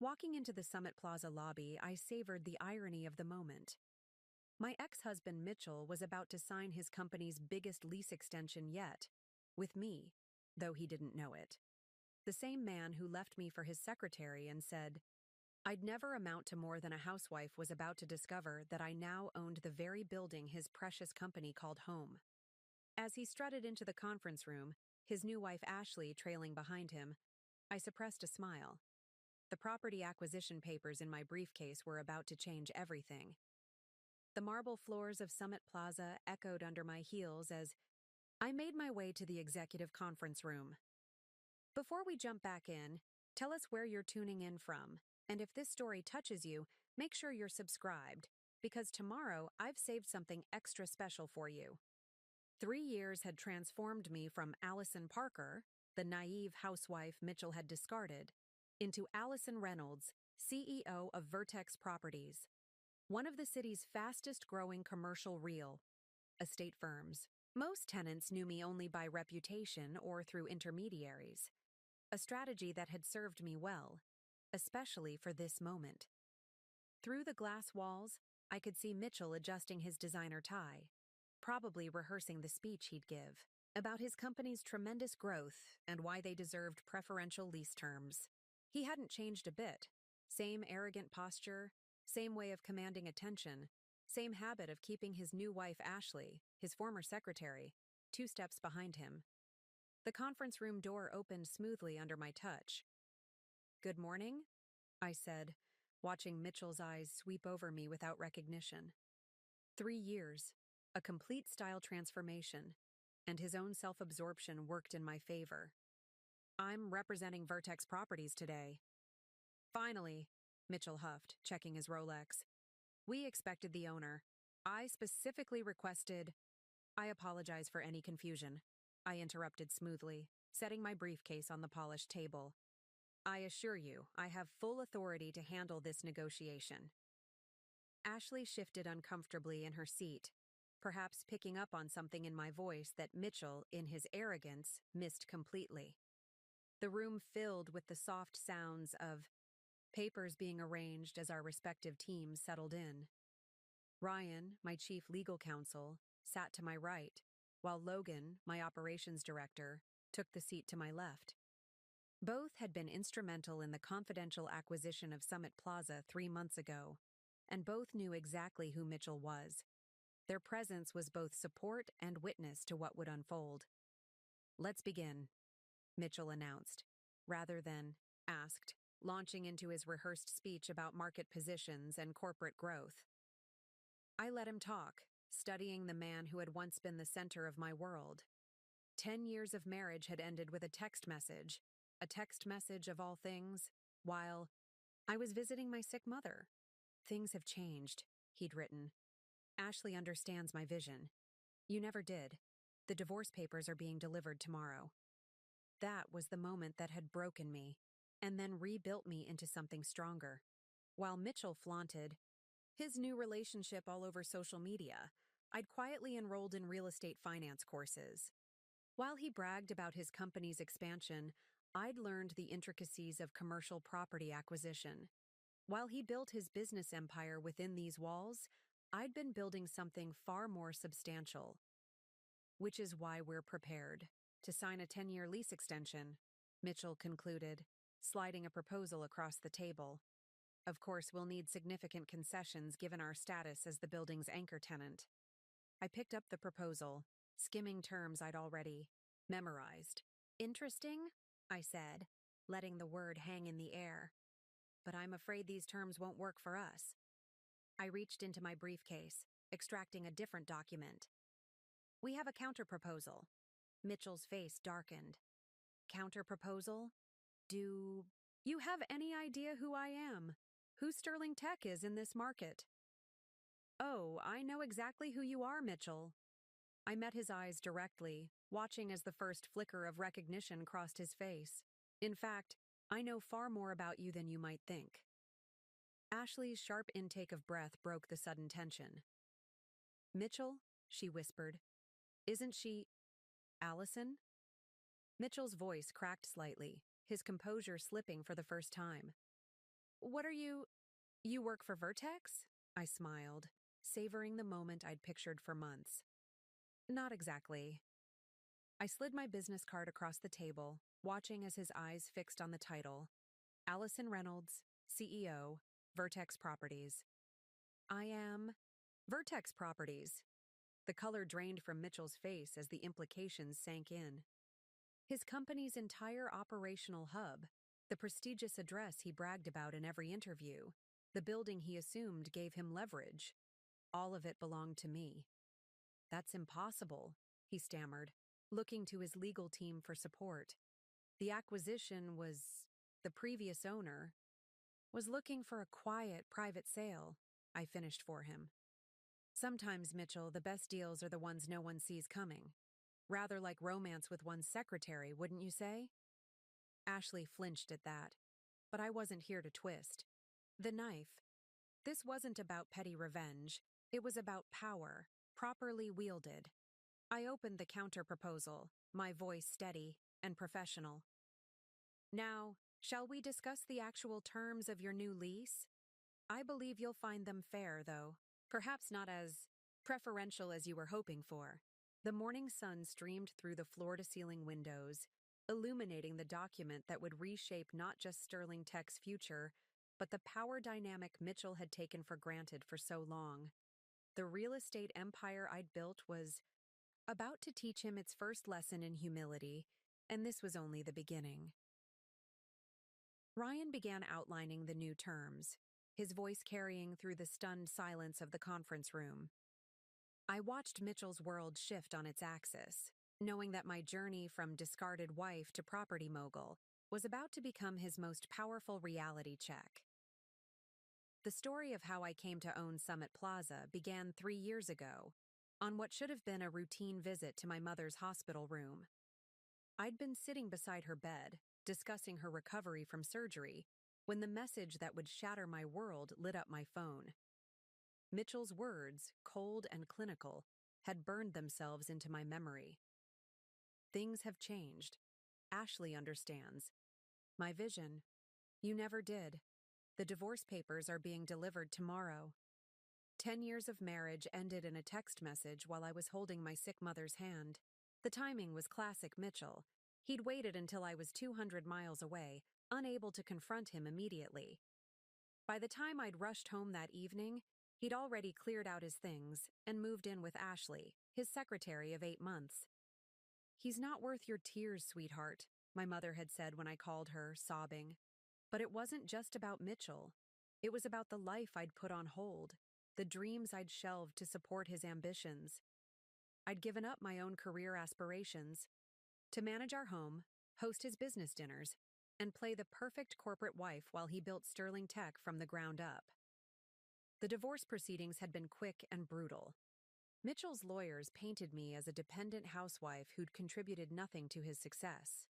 Walking into the Summit Plaza lobby, I savored the irony of the moment. My ex-husband Mitchell was about to sign his company's biggest lease extension yet, with me, though he didn't know it. The same man who left me for his secretary and said, I'd never amount to more than a housewife was about to discover that I now owned the very building his precious company called home. As he strutted into the conference room, his new wife Ashley trailing behind him, I suppressed a smile. The property acquisition papers in my briefcase were about to change everything. The marble floors of Summit Plaza echoed under my heels as I made my way to the executive conference room. Before we jump back in, tell us where you're tuning in from, and if this story touches you, make sure you're subscribed, because tomorrow I've saved something extra special for you. 3 years had transformed me from Allison Parker, the naive housewife Mitchell had discarded, into Allison Reynolds, CEO of Vertex Properties, one of the city's fastest-growing commercial real estate firms. Most tenants knew me only by reputation or through intermediaries, a strategy that had served me well, especially for this moment. Through the glass walls, I could see Mitchell adjusting his designer tie, probably rehearsing the speech he'd give about his company's tremendous growth and why they deserved preferential lease terms. He hadn't changed a bit. Same arrogant posture, same way of commanding attention, same habit of keeping his new wife Ashley, his former secretary, 2 steps behind him. The conference room door opened smoothly under my touch. "Good morning," I said, watching Mitchell's eyes sweep over me without recognition. 3 years, a complete style transformation, and his own self-absorption worked in my favor. "I'm representing Vertex Properties today." "Finally," Mitchell huffed, checking his Rolex. "We expected the owner. I specifically requested—" "I apologize for any confusion," I interrupted smoothly, setting my briefcase on the polished table. "I assure you, I have full authority to handle this negotiation." Ashley shifted uncomfortably in her seat, perhaps picking up on something in my voice that Mitchell, in his arrogance, missed completely. The room filled with the soft sounds of papers being arranged as our respective teams settled in. Ryan, my chief legal counsel, sat to my right, while Logan, my operations director, took the seat to my left. Both had been instrumental in the confidential acquisition of Summit Plaza 3 months ago, and both knew exactly who Mitchell was. Their presence was both support and witness to what would unfold. "Let's begin," Mitchell announced, rather than asked, launching into his rehearsed speech about market positions and corporate growth. I let him talk, studying the man who had once been the center of my world. 10 years of marriage had ended with a text message of all things, while I was visiting my sick mother. "Things have changed," he'd written. "Ashley understands my vision. You never did. The divorce papers are being delivered tomorrow." That was the moment that had broken me, and then rebuilt me into something stronger. While Mitchell flaunted his new relationship all over social media, I'd quietly enrolled in real estate finance courses. While he bragged about his company's expansion, I'd learned the intricacies of commercial property acquisition. While he built his business empire within these walls, I'd been building something far more substantial. "Which is why we're prepared to sign a 10-year lease extension," Mitchell concluded, sliding a proposal across the table. "Of course, we'll need significant concessions given our status as the building's anchor tenant." I picked up the proposal, skimming terms I'd already memorized. "Interesting," I said, letting the word hang in the air. "But I'm afraid these terms won't work for us." I reached into my briefcase, extracting a different document. "We have a counterproposal." Mitchell's face darkened. "Counterproposal? Do you have any idea who I am? Who Sterling Tech is in this market?" "Oh, I know exactly who you are, Mitchell." I met his eyes directly, watching as the first flicker of recognition crossed his face. "In fact, I know far more about you than you might think." Ashley's sharp intake of breath broke the sudden tension. "Mitchell," she whispered. "Isn't she Allison?" Mitchell's voice cracked slightly, his composure slipping for the first time. What are you work for Vertex? I smiled, savoring the moment I'd pictured for months. Not exactly. I slid my business card across the table, watching as his eyes fixed on the title. Allison Reynolds, CEO, Vertex Properties. I am Vertex Properties. The color drained from Mitchell's face as the implications sank in. His company's entire operational hub, the prestigious address he bragged about in every interview, the building he assumed gave him leverage, all of it belonged to me. That's impossible, he stammered, looking to his legal team for support. The acquisition was the previous owner was looking for a quiet, private sale. I finished for him. Sometimes, Mitchell, the best deals are the ones no one sees coming. Rather like romance with one's secretary, wouldn't you say? Ashley flinched at that, but I wasn't here to twist. The knife. This wasn't about petty revenge. It was about power, properly wielded. I opened the counter-proposal, my voice steady and professional. Now, shall we discuss the actual terms of your new lease? I believe you'll find them fair, though. Perhaps not as preferential as you were hoping for. The morning sun streamed through the floor-to-ceiling windows, illuminating the document that would reshape not just Sterling Tech's future, but the power dynamic Mitchell had taken for granted for so long. The real estate empire I'd built was about to teach him its first lesson in humility, and this was only the beginning. Ryan began outlining the new terms, his voice carrying through the stunned silence of the conference room. I watched Mitchell's world shift on its axis, knowing that my journey from discarded wife to property mogul was about to become his most powerful reality check. The story of how I came to own Summit Plaza began 3 years ago, on what should have been a routine visit to my mother's hospital room. I'd been sitting beside her bed, discussing her recovery from surgery, when the message that would shatter my world lit up my phone. Mitchell's words, cold and clinical, had burned themselves into my memory. Things have changed. Ashley understands. My vision. You never did. The divorce papers are being delivered tomorrow. 10 years of marriage ended in a text message while I was holding my sick mother's hand. The timing was classic Mitchell. He'd waited until I was 200 miles away, unable to confront him immediately. By the time I'd rushed home that evening, he'd already cleared out his things and moved in with Ashley, his secretary of 8 months. He's not worth your tears, sweetheart, my mother had said when I called her, sobbing. But it wasn't just about Mitchell. It was about the life I'd put on hold, the dreams I'd shelved to support his ambitions. I'd given up my own career aspirations to manage our home, host his business dinners, and play the perfect corporate wife while he built Sterling Tech from the ground up. The divorce proceedings had been quick and brutal. Mitchell's lawyers painted me as a dependent housewife who'd contributed nothing to his success.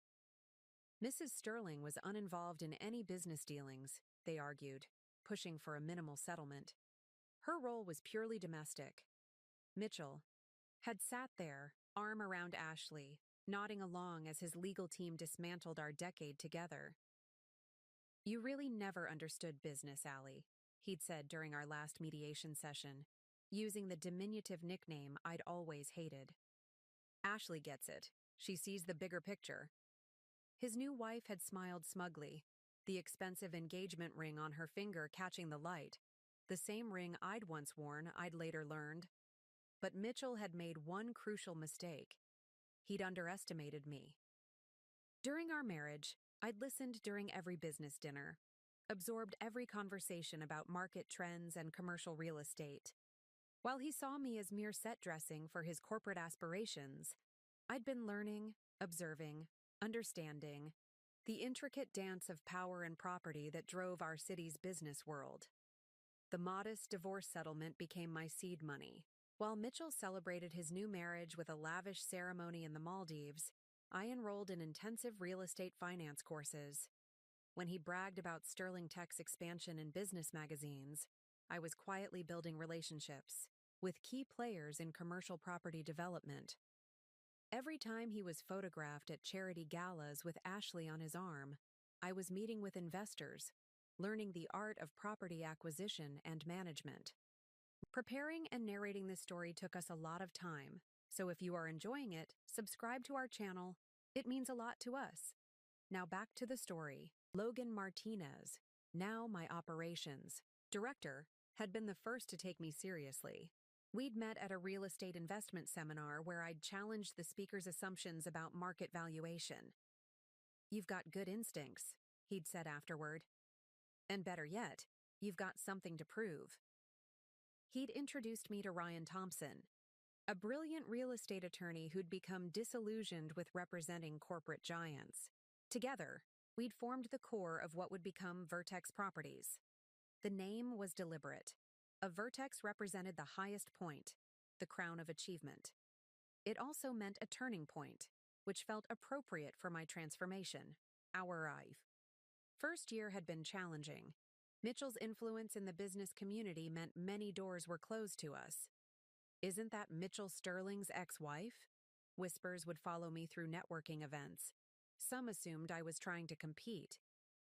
Mrs. Sterling was uninvolved in any business dealings, they argued, pushing for a minimal settlement. Her role was purely domestic. Mitchell had sat there, arm around Ashley, nodding along as his legal team dismantled our decade together. You really never understood business, Allie, he'd said during our last mediation session, using the diminutive nickname I'd always hated. Ashley gets it. She sees the bigger picture. His new wife had smiled smugly, the expensive engagement ring on her finger catching the light, the same ring I'd once worn, I'd later learned. But Mitchell had made one crucial mistake. He'd underestimated me. During our marriage, I'd listened during every business dinner, absorbed every conversation about market trends and commercial real estate. While he saw me as mere set dressing for his corporate aspirations, I'd been learning, observing, understanding the intricate dance of power and property that drove our city's business world. The modest divorce settlement became my seed money. While Mitchell celebrated his new marriage with a lavish ceremony in the Maldives, I enrolled in intensive real estate finance courses. When he bragged about Sterling Tech's expansion in business magazines, I was quietly building relationships with key players in commercial property development. Every time he was photographed at charity galas with Ashley on his arm, I was meeting with investors, learning the art of property acquisition and management. Preparing and narrating this story took us a lot of time, so if you are enjoying it, subscribe to our channel. It means a lot to us. Now back to the story. Logan Martinez, now my operations director, had been the first to take me seriously. We'd met at a real estate investment seminar where I'd challenged the speaker's assumptions about market valuation. "You've got good instincts," he'd said afterward. "And better yet, you've got something to prove." He'd introduced me to Ryan Thompson, a brilliant real estate attorney who'd become disillusioned with representing corporate giants. Together, we'd formed the core of what would become Vertex Properties. The name was deliberate. A vertex represented the highest point, the crown of achievement. It also meant a turning point, which felt appropriate for my transformation, our arrive. First year had been challenging. Mitchell's influence in the business community meant many doors were closed to us. "Isn't that Mitchell Sterling's ex-wife?" Whispers would follow me through networking events. Some assumed I was trying to compete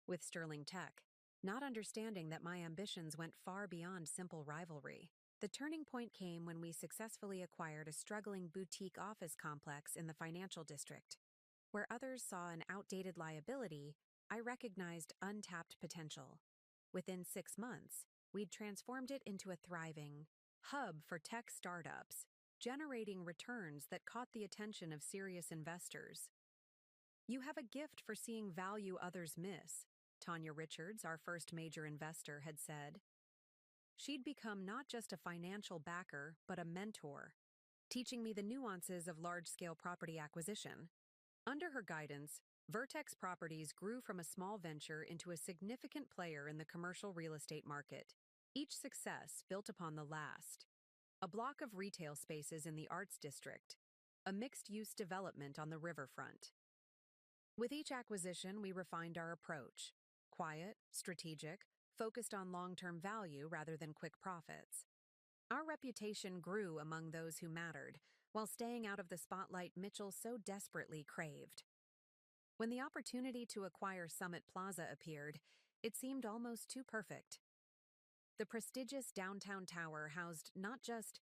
with Sterling Tech, not understanding that my ambitions went far beyond simple rivalry. The turning point came when we successfully acquired a struggling boutique office complex in the financial district. Where others saw an outdated liability, I recognized untapped potential. Within 6 months, we'd transformed it into a thriving hub for tech startups, generating returns that caught the attention of serious investors. "You have a gift for seeing value others miss," Tanya Richards, our first major investor, had said. She'd become not just a financial backer, but a mentor, teaching me the nuances of large-scale property acquisition. Under her guidance, Vertex Properties grew from a small venture into a significant player in the commercial real estate market, each success built upon the last. A block of retail spaces in the Arts District, a mixed-use development on the riverfront. With each acquisition, we refined our approach. Quiet, strategic, focused on long-term value rather than quick profits. Our reputation grew among those who mattered, while staying out of the spotlight Mitchell so desperately craved. When the opportunity to acquire Summit Plaza appeared, it seemed almost too perfect. The prestigious downtown tower housed not just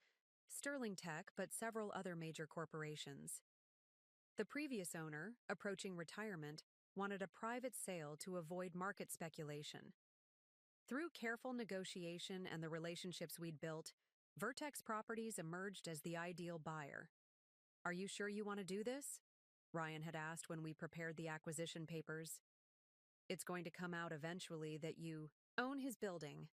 Sterling Tech, but several other major corporations. The previous owner, approaching retirement, wanted a private sale to avoid market speculation. Through careful negotiation and the relationships we'd built, Vertex Properties emerged as the ideal buyer. "Are you sure you want to do this?" Ryan had asked when we prepared the acquisition papers. "It's going to come out eventually that you own his building."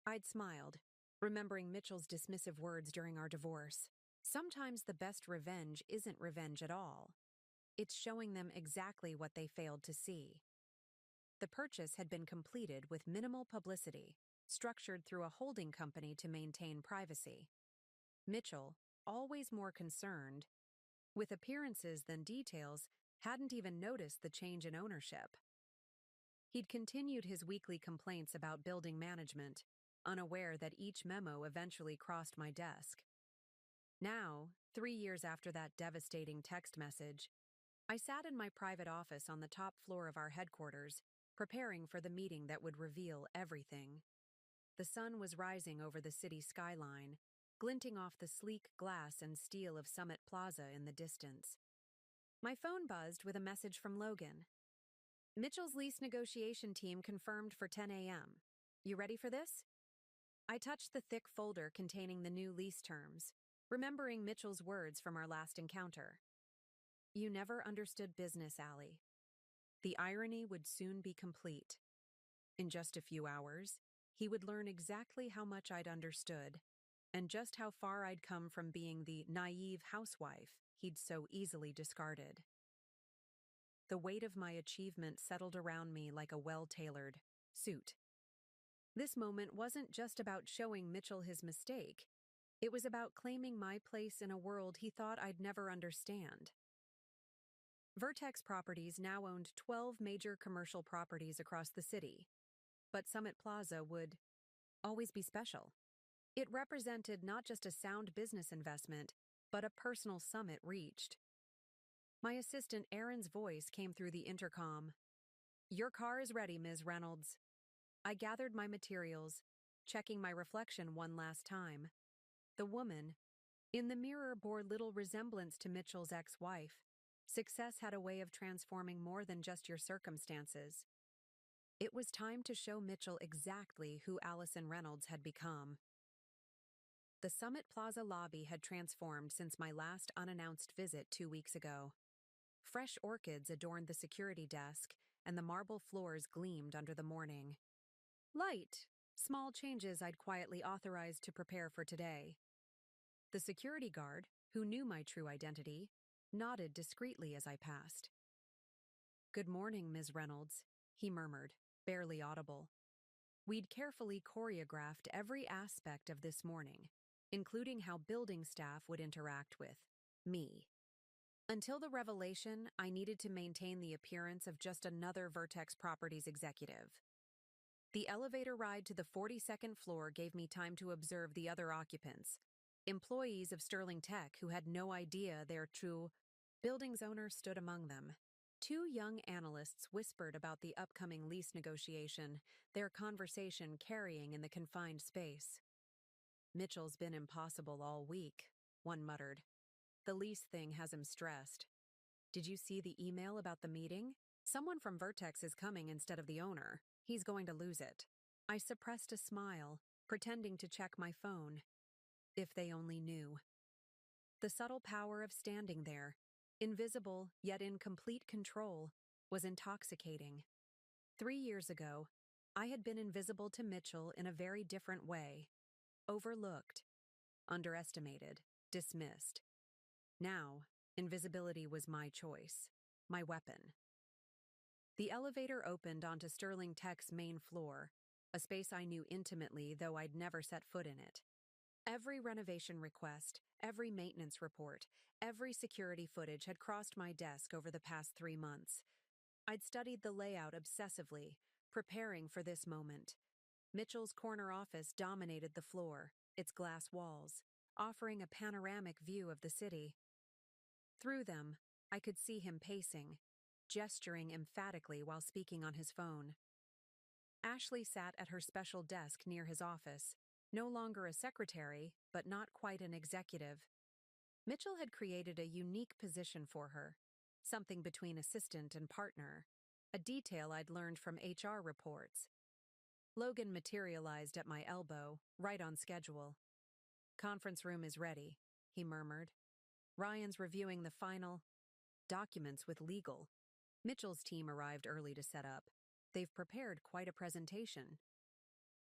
I'd smiled, remembering Mitchell's dismissive words during our divorce. Sometimes the best revenge isn't revenge at all. It's showing them exactly what they failed to see. The purchase had been completed with minimal publicity, structured through a holding company to maintain privacy. Mitchell, always more concerned with appearances than details, hadn't even noticed the change in ownership. He'd continued his weekly complaints about building management, unaware that each memo eventually crossed my desk. Now, 3 years after that devastating text message, I sat in my private office on the top floor of our headquarters, preparing for the meeting that would reveal everything. The sun was rising over the city skyline, glinting off the sleek glass and steel of Summit Plaza in the distance. My phone buzzed with a message from Logan. "Mitchell's lease negotiation team confirmed for 10 a.m. You ready for this?" I touched the thick folder containing the new lease terms, remembering Mitchell's words from our last encounter. "You never understood business, Allie." The irony would soon be complete. In just a few hours, he would learn exactly how much I'd understood, and just how far I'd come from being the naive housewife he'd so easily discarded. The weight of my achievement settled around me like a well-tailored suit. This moment wasn't just about showing Mitchell his mistake. It was about claiming my place in a world he thought I'd never understand. Vertex Properties now owned 12 major commercial properties across the city, but Summit Plaza would always be special. It represented not just a sound business investment, but a personal summit reached. My assistant Aaron's voice came through the intercom. "Your car is ready, Ms. Reynolds." I gathered my materials, checking my reflection one last time. The woman in the mirror bore little resemblance to Mitchell's ex-wife. Success had a way of transforming more than just your circumstances. It was time to show Mitchell exactly who Allison Reynolds had become. The Summit Plaza lobby had transformed since my last unannounced visit 2 weeks ago. Fresh orchids adorned the security desk, and the marble floors gleamed under the morning light. Small changes I'd quietly authorized to prepare for today. The security guard, who knew my true identity, nodded discreetly as I passed. "Good morning, Ms. Reynolds," he murmured, barely audible. We'd carefully choreographed every aspect of this morning, including how building staff would interact with me. Until the revelation, I needed to maintain the appearance of just another Vertex Properties executive. The elevator ride to the 42nd floor gave me time to observe the other occupants, employees of Sterling Tech who had no idea their true building's owner stood among them. Two young analysts whispered about the upcoming lease negotiation, their conversation carrying in the confined space. "Mitchell's been impossible all week," one muttered. "The lease thing has him stressed. Did you see the email about the meeting? Someone from Vertex is coming instead of the owner. He's going to lose it." I suppressed a smile, pretending to check my phone. If they only knew. The subtle power of standing there, invisible yet in complete control, was intoxicating. 3 years ago, I had been invisible to Mitchell in a very different way. Overlooked, underestimated, dismissed. Now, invisibility was my choice, my weapon. The elevator opened onto Sterling Tech's main floor, a space I knew intimately, though I'd never set foot in it. Every renovation request, every maintenance report, every security footage had crossed my desk over the past 3 months. I'd studied the layout obsessively, preparing for this moment. Mitchell's corner office dominated the floor, its glass walls, offering a panoramic view of the city. Through them, I could see him pacing, gesturing emphatically while speaking on his phone. Ashley sat at her special desk near his office, no longer a secretary, but not quite an executive. Mitchell had created a unique position for her, something between assistant and partner, a detail I'd learned from HR reports. Logan materialized at my elbow, right on schedule. "Conference room is ready," he murmured. "Ryan's reviewing the final documents with legal." Mitchell's team arrived early to set up. "They've prepared quite a presentation."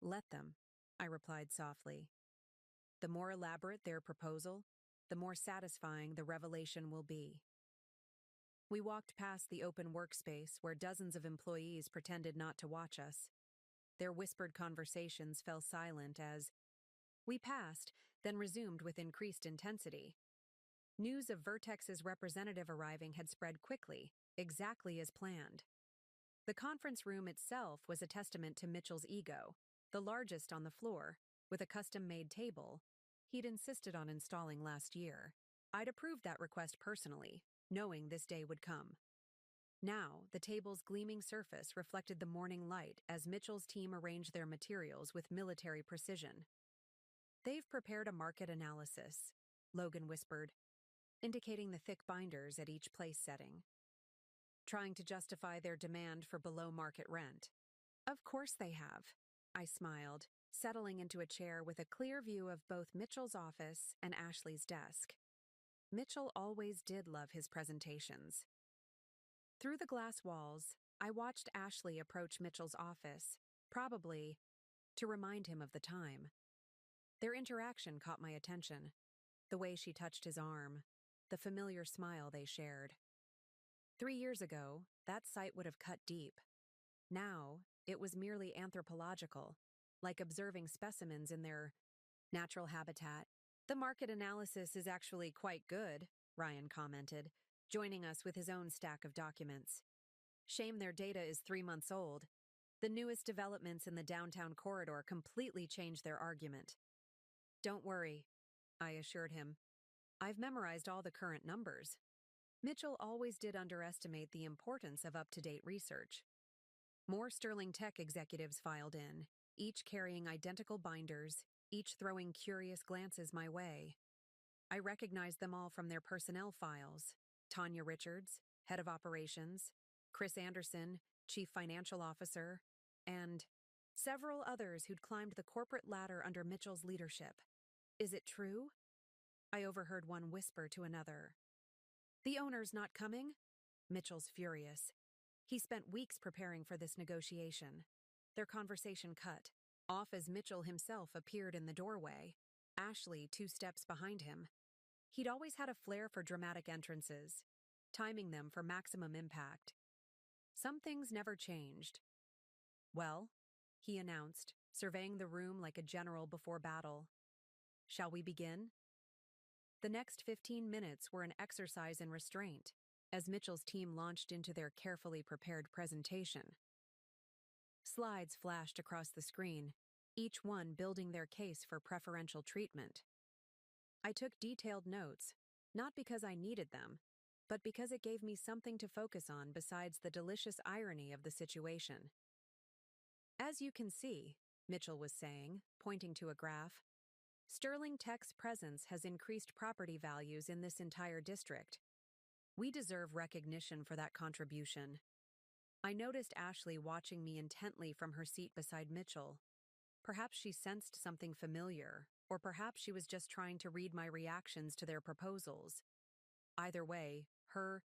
"Let them," I replied softly. "The more elaborate their proposal, the more satisfying the revelation will be." We walked past the open workspace where dozens of employees pretended not to watch us. Their whispered conversations fell silent as we passed, then resumed with increased intensity. News of Vertex's representative arriving had spread quickly, exactly as planned. The conference room itself was a testament to Mitchell's ego, the largest on the floor, with a custom-made table he'd insisted on installing last year. I'd approved that request personally, knowing this day would come. Now, the table's gleaming surface reflected the morning light as Mitchell's team arranged their materials with military precision. "They've prepared a market analysis," Logan whispered, indicating the thick binders at each place setting, trying to justify their demand for below-market rent. "Of course they have," I smiled, settling into a chair with a clear view of both Mitchell's office and Ashley's desk. Mitchell always did love his presentations. Through the glass walls, I watched Ashley approach Mitchell's office, probably to remind him of the time. Their interaction caught my attention, the way she touched his arm, the familiar smile they shared. 3 years ago, that sight would have cut deep. Now, it was merely anthropological, like observing specimens in their natural habitat. "The market analysis is actually quite good," Ryan commented, joining us with his own stack of documents. "Shame their data is 3 months old. The newest developments in the downtown corridor completely changed their argument." "Don't worry," I assured him. "I've memorized all the current numbers." Mitchell always did underestimate the importance of up-to-date research. More Sterling Tech executives filed in, each carrying identical binders, each throwing curious glances my way. I recognized them all from their personnel files. Tanya Richards, head of operations, Chris Anderson, chief financial officer, and several others who'd climbed the corporate ladder under Mitchell's leadership. Is it true? I overheard one whisper to another. The owner's not coming? Mitchell's furious. He spent weeks preparing for this negotiation. Their conversation cut, off as Mitchell himself appeared in the doorway, Ashley 2 steps behind him. He'd always had a flair for dramatic entrances, timing them for maximum impact. Some things never changed. Well, he announced, surveying the room like a general before battle. Shall we begin? The next 15 minutes were an exercise in restraint, as Mitchell's team launched into their carefully prepared presentation. Slides flashed across the screen, each one building their case for preferential treatment. I took detailed notes, not because I needed them, but because it gave me something to focus on besides the delicious irony of the situation. As you can see, Mitchell was saying, pointing to a graph, Sterling Tech's presence has increased property values in this entire district. We deserve recognition for that contribution. I noticed Ashley watching me intently from her seat beside Mitchell. Perhaps she sensed something familiar, or perhaps she was just trying to read my reactions to their proposals. Either way, her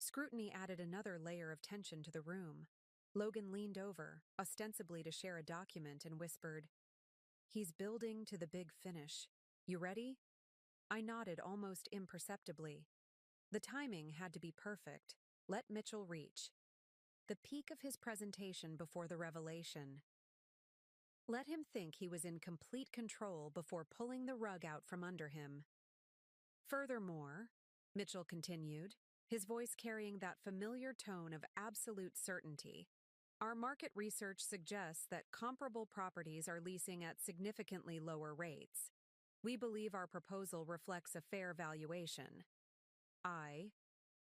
scrutiny added another layer of tension to the room. Logan leaned over, ostensibly to share a document, and whispered, "He's building to the big finish. You ready?" I nodded almost imperceptibly. The timing had to be perfect. Let Mitchell reach the peak of his presentation before the revelation. Let him think he was in complete control before pulling the rug out from under him. Furthermore, Mitchell continued, his voice carrying that familiar tone of absolute certainty, our market research suggests that comparable properties are leasing at significantly lower rates. We believe our proposal reflects a fair valuation. I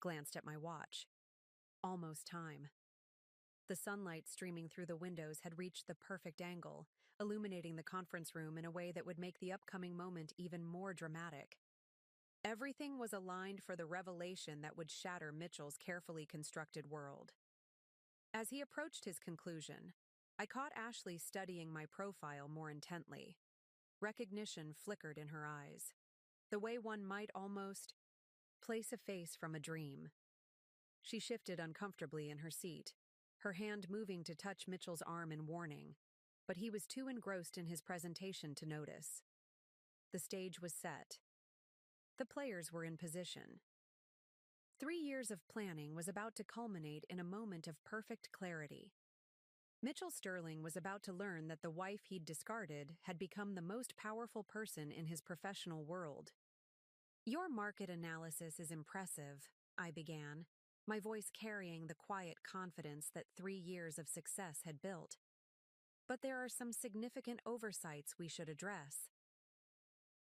glanced at my watch. Almost time. The sunlight streaming through the windows had reached the perfect angle, illuminating the conference room in a way that would make the upcoming moment even more dramatic. Everything was aligned for the revelation that would shatter Mitchell's carefully constructed world. As he approached his conclusion, I caught Ashley studying my profile more intently. Recognition flickered in her eyes, the way one might almost place a face from a dream. She shifted uncomfortably in her seat, her hand moving to touch Mitchell's arm in warning, but he was too engrossed in his presentation to notice. The stage was set. The players were in position. 3 years of planning was about to culminate in a moment of perfect clarity. Mitchell Sterling was about to learn that the wife he'd discarded had become the most powerful person in his professional world. Your market analysis is impressive, I began, my voice carrying the quiet confidence that 3 years of success had built. But there are some significant oversights we should address.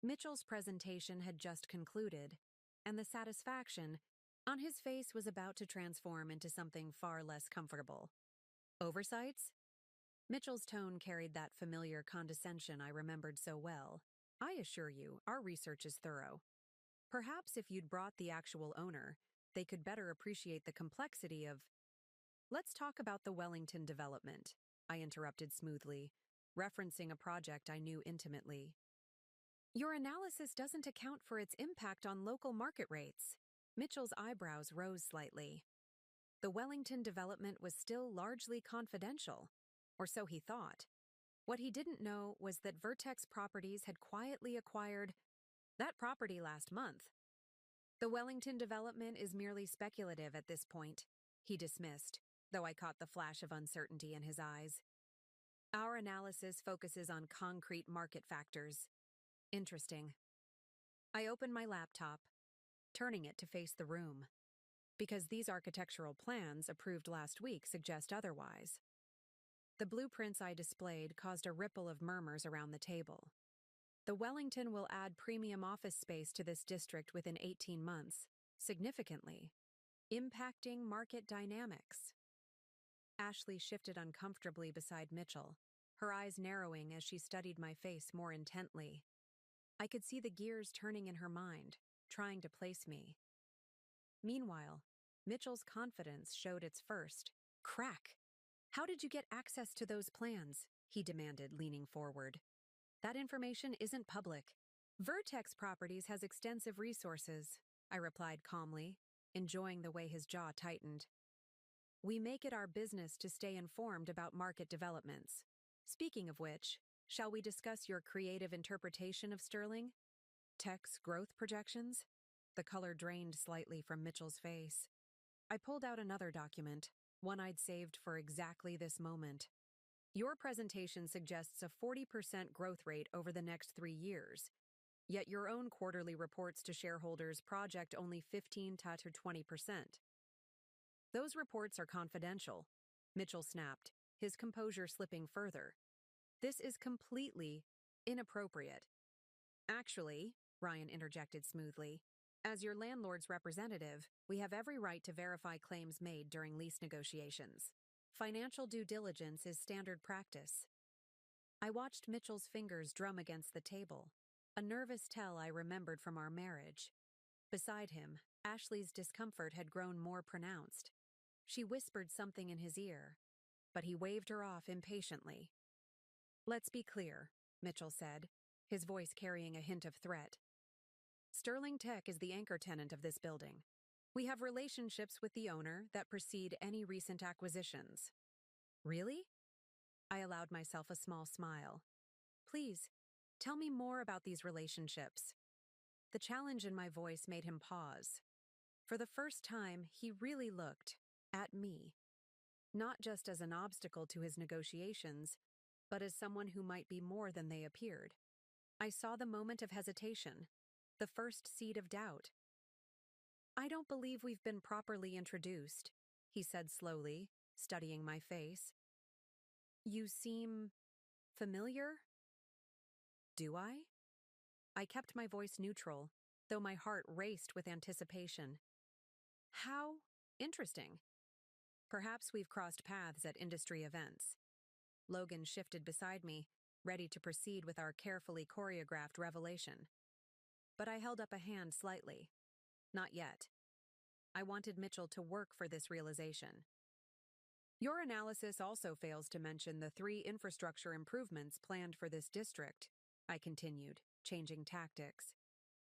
Mitchell's presentation had just concluded, and the satisfaction on his face was about to transform into something far less comfortable. Oversights? Mitchell's tone carried that familiar condescension I remembered so well. I assure you, our research is thorough. Perhaps if you'd brought the actual owner, they could better appreciate the complexity of— Let's talk about the Wellington development, I interrupted smoothly, referencing a project I knew intimately. Your analysis doesn't account for its impact on local market rates. Mitchell's eyebrows rose slightly. The Wellington development was still largely confidential, or so he thought. What he didn't know was that Vertex Properties had quietly acquired that property last month. The Wellington development is merely speculative at this point, he dismissed, though I caught the flash of uncertainty in his eyes. Our analysis focuses on concrete market factors. Interesting. I opened my laptop, turning it to face the room, because these architectural plans approved last week suggest otherwise. The blueprints I displayed caused a ripple of murmurs around the table. The Wellington will add premium office space to this district within 18 months, significantly, impacting market dynamics. Ashley shifted uncomfortably beside Mitchell, her eyes narrowing as she studied my face more intently. I could see the gears turning in her mind, trying to place me. Meanwhile, Mitchell's confidence showed its first crack. "How did you get access to those plans?" he demanded, leaning forward. "That information isn't public." "Vertex Properties has extensive resources," I replied calmly, enjoying the way his jaw tightened. "We make it our business to stay informed about market developments. Speaking of which, shall we discuss your creative interpretation of Sterling Tech's growth projections?" The color drained slightly from Mitchell's face. I pulled out another document, one I'd saved for exactly this moment. "Your presentation suggests a 40% growth rate over the next 3 years, yet your own quarterly reports to shareholders project only 15 to 20%. "Those reports are confidential," Mitchell snapped, his composure slipping further. "This is completely inappropriate." "Actually," Ryan interjected smoothly, "as your landlord's representative, we have every right to verify claims made during lease negotiations. Financial due diligence is standard practice." I watched Mitchell's fingers drum against the table, a nervous tell I remembered from our marriage. Beside him, Ashley's discomfort had grown more pronounced. She whispered something in his ear, but he waved her off impatiently. "Let's be clear," Mitchell said, his voice carrying a hint of threat. "Sterling Tech is the anchor tenant of this building. We have relationships with the owner that precede any recent acquisitions." "Really?" I allowed myself a small smile. "Please, tell me more about these relationships." The challenge in my voice made him pause. For the first time, he really looked at me, not just as an obstacle to his negotiations, but as someone who might be more than they appeared. I saw the moment of hesitation, the first seed of doubt. "I don't believe we've been properly introduced," he said slowly, studying my face. "You seem familiar?" "Do I?" I kept my voice neutral, though my heart raced with anticipation. "How interesting. Perhaps we've crossed paths at industry events." Logan shifted beside me, ready to proceed with our carefully choreographed revelation. But I held up a hand slightly. Not yet. I wanted Mitchell to work for this realization. "Your analysis also fails to mention the 3 infrastructure improvements planned for this district," I continued, changing tactics.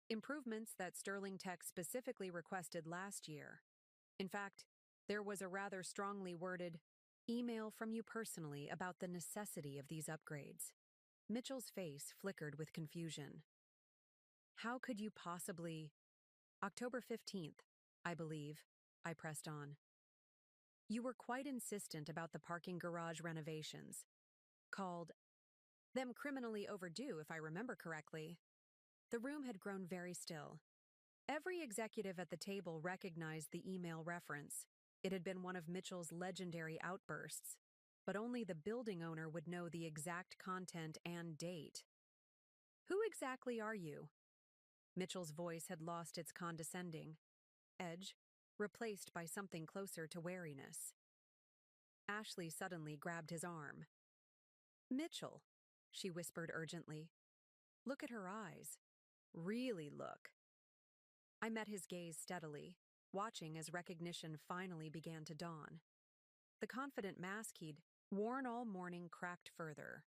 "Improvements that Sterling Tech specifically requested last year. In fact, there was a rather strongly worded email from you personally about the necessity of these upgrades." Mitchell's face flickered with confusion. "How could you possibly—" "October 15th, I believe," I pressed on. "You were quite insistent about the parking garage renovations. Called them criminally overdue, if I remember correctly." The room had grown very still. Every executive at the table recognized the email reference. It had been one of Mitchell's legendary outbursts, but only the building owner would know the exact content and date. "Who exactly are you?" Mitchell's voice had lost its condescending edge, replaced by something closer to wariness. Ashley suddenly grabbed his arm. "Mitchell," she whispered urgently. "Look at her eyes. Really look." I met his gaze steadily, watching as recognition finally began to dawn. The confident mask he'd worn all morning cracked further,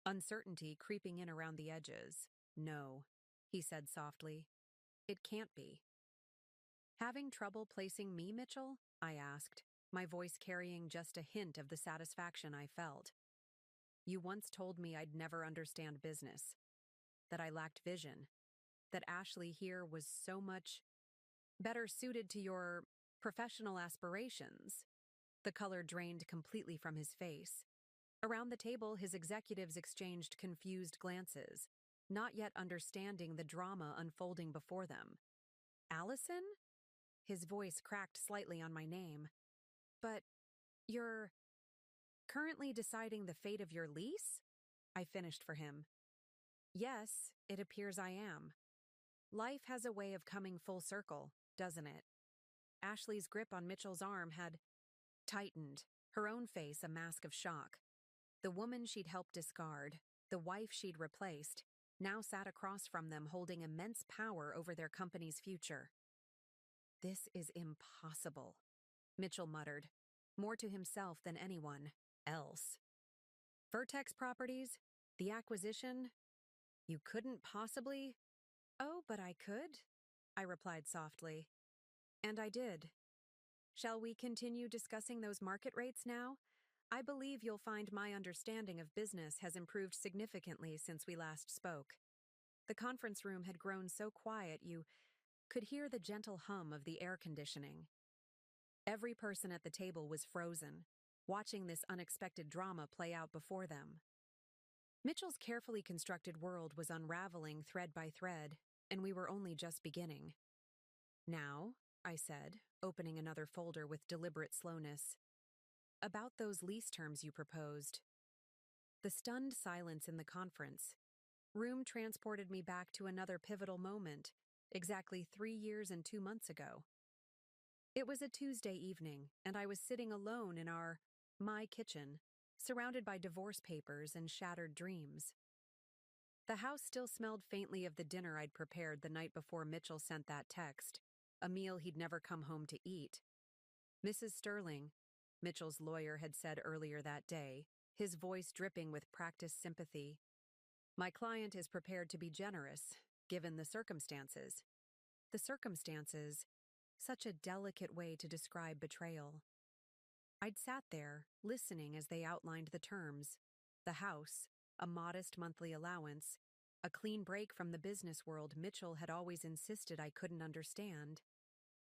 uncertainty creeping in around the edges. "No," he said softly. "It can't be." "Having trouble placing me, Mitchell?" I asked, my voice carrying just a hint of the satisfaction I felt. "You once told me I'd never understand business, that I lacked vision, that Ashley here was so much better suited to your professional aspirations." The color drained completely from his face. Around the table, his executives exchanged confused glances, not yet understanding the drama unfolding before them. "Allison?" His voice cracked slightly on my name. "But you're currently deciding the fate of your lease?" I finished for him. "Yes, it appears I am. Life has a way of coming full circle, doesn't it?" Ashley's grip on Mitchell's arm had tightened, her own face a mask of shock. The woman she'd helped discard, the wife she'd replaced, now sat across from them holding immense power over their company's future. "This is impossible," Mitchell muttered, more to himself than anyone else. "Vertex Properties? The acquisition? You couldn't possibly—" "Oh, but I could," I replied softly. "And I did. Shall we continue discussing those market rates now? I believe you'll find my understanding of business has improved significantly since we last spoke." The conference room had grown so quiet you could hear the gentle hum of the air conditioning. Every person at the table was frozen, watching this unexpected drama play out before them. Mitchell's carefully constructed world was unraveling thread by thread, and we were only just beginning. "Now," I said, opening another folder with deliberate slowness, "about those lease terms you proposed." The stunned silence in the conference room transported me back to another pivotal moment, exactly 3 years and 2 months ago. It was a Tuesday evening, and I was sitting alone in my kitchen, surrounded by divorce papers and shattered dreams. The house still smelled faintly of the dinner I'd prepared the night before Mitchell sent that text, a meal he'd never come home to eat. "Mrs. Sterling," Mitchell's lawyer had said earlier that day, his voice dripping with practiced sympathy, "my client is prepared to be generous, given the circumstances." The circumstances, such a delicate way to describe betrayal. I'd sat there, listening as they outlined the terms. The house, a modest monthly allowance, a clean break from the business world Mitchell had always insisted I couldn't understand.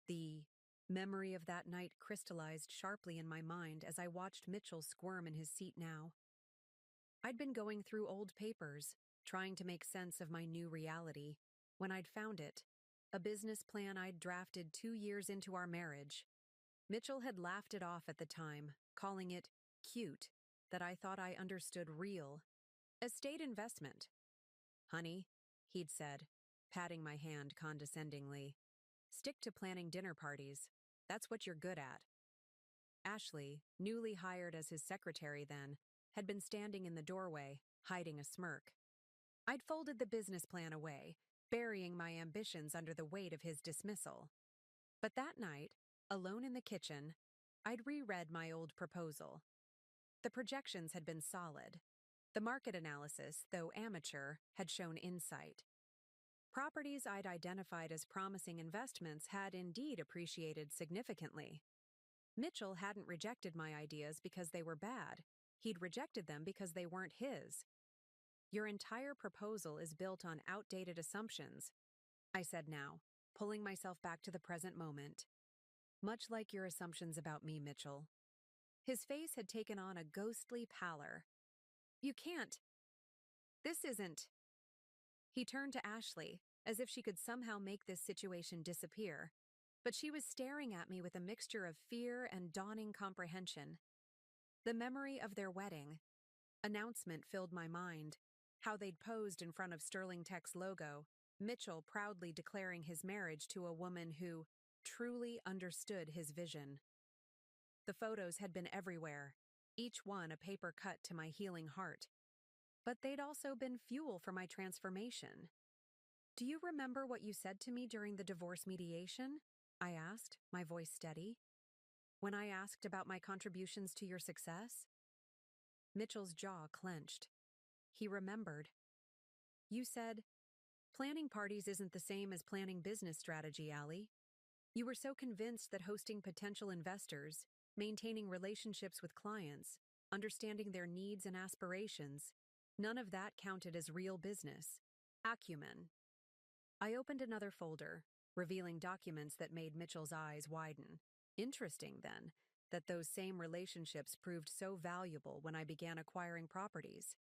The memory of that night crystallized sharply in my mind as I watched Mitchell squirm in his seat now. I'd been going through old papers, trying to make sense of my new reality, when I'd found it, a business plan I'd drafted 2 years into our marriage. Mitchell had laughed it off at the time, calling it cute, that I thought I understood real estate investment. "Honey," he'd said, patting my hand condescendingly, "stick to planning dinner parties. That's what you're good at." Ashley, newly hired as his secretary then, had been standing in the doorway, hiding a smirk. I'd folded the business plan away, burying my ambitions under the weight of his dismissal. But that night, alone in the kitchen, I'd reread my old proposal. The projections had been solid. The market analysis, though amateur, had shown insight. Properties I'd identified as promising investments had indeed appreciated significantly. Mitchell hadn't rejected my ideas because they were bad. He'd rejected them because they weren't his. "Your entire proposal is built on outdated assumptions," I said now, pulling myself back to the present moment. "Much like your assumptions about me, Mitchell." His face had taken on a ghostly pallor. "You can't. This isn't—" He turned to Ashley, as if she could somehow make this situation disappear, but she was staring at me with a mixture of fear and dawning comprehension. The memory of their wedding announcement filled my mind, how they'd posed in front of Sterling Tech's logo, Mitchell proudly declaring his marriage to a woman who truly understood his vision. The photos had been everywhere, each one a paper cut to my healing heart. But they'd also been fuel for my transformation. "Do you remember what you said to me during the divorce mediation?" I asked, my voice steady. "When I asked about my contributions to your success?" Mitchell's jaw clenched. He remembered. "You said, 'Planning parties isn't the same as planning business strategy, Allie.' You were so convinced that hosting potential investors, maintaining relationships with clients, understanding their needs and aspirations, none of that counted as real business acumen." I opened another folder, revealing documents that made Mitchell's eyes widen. Interesting, then, that those same relationships proved so valuable when I began acquiring properties.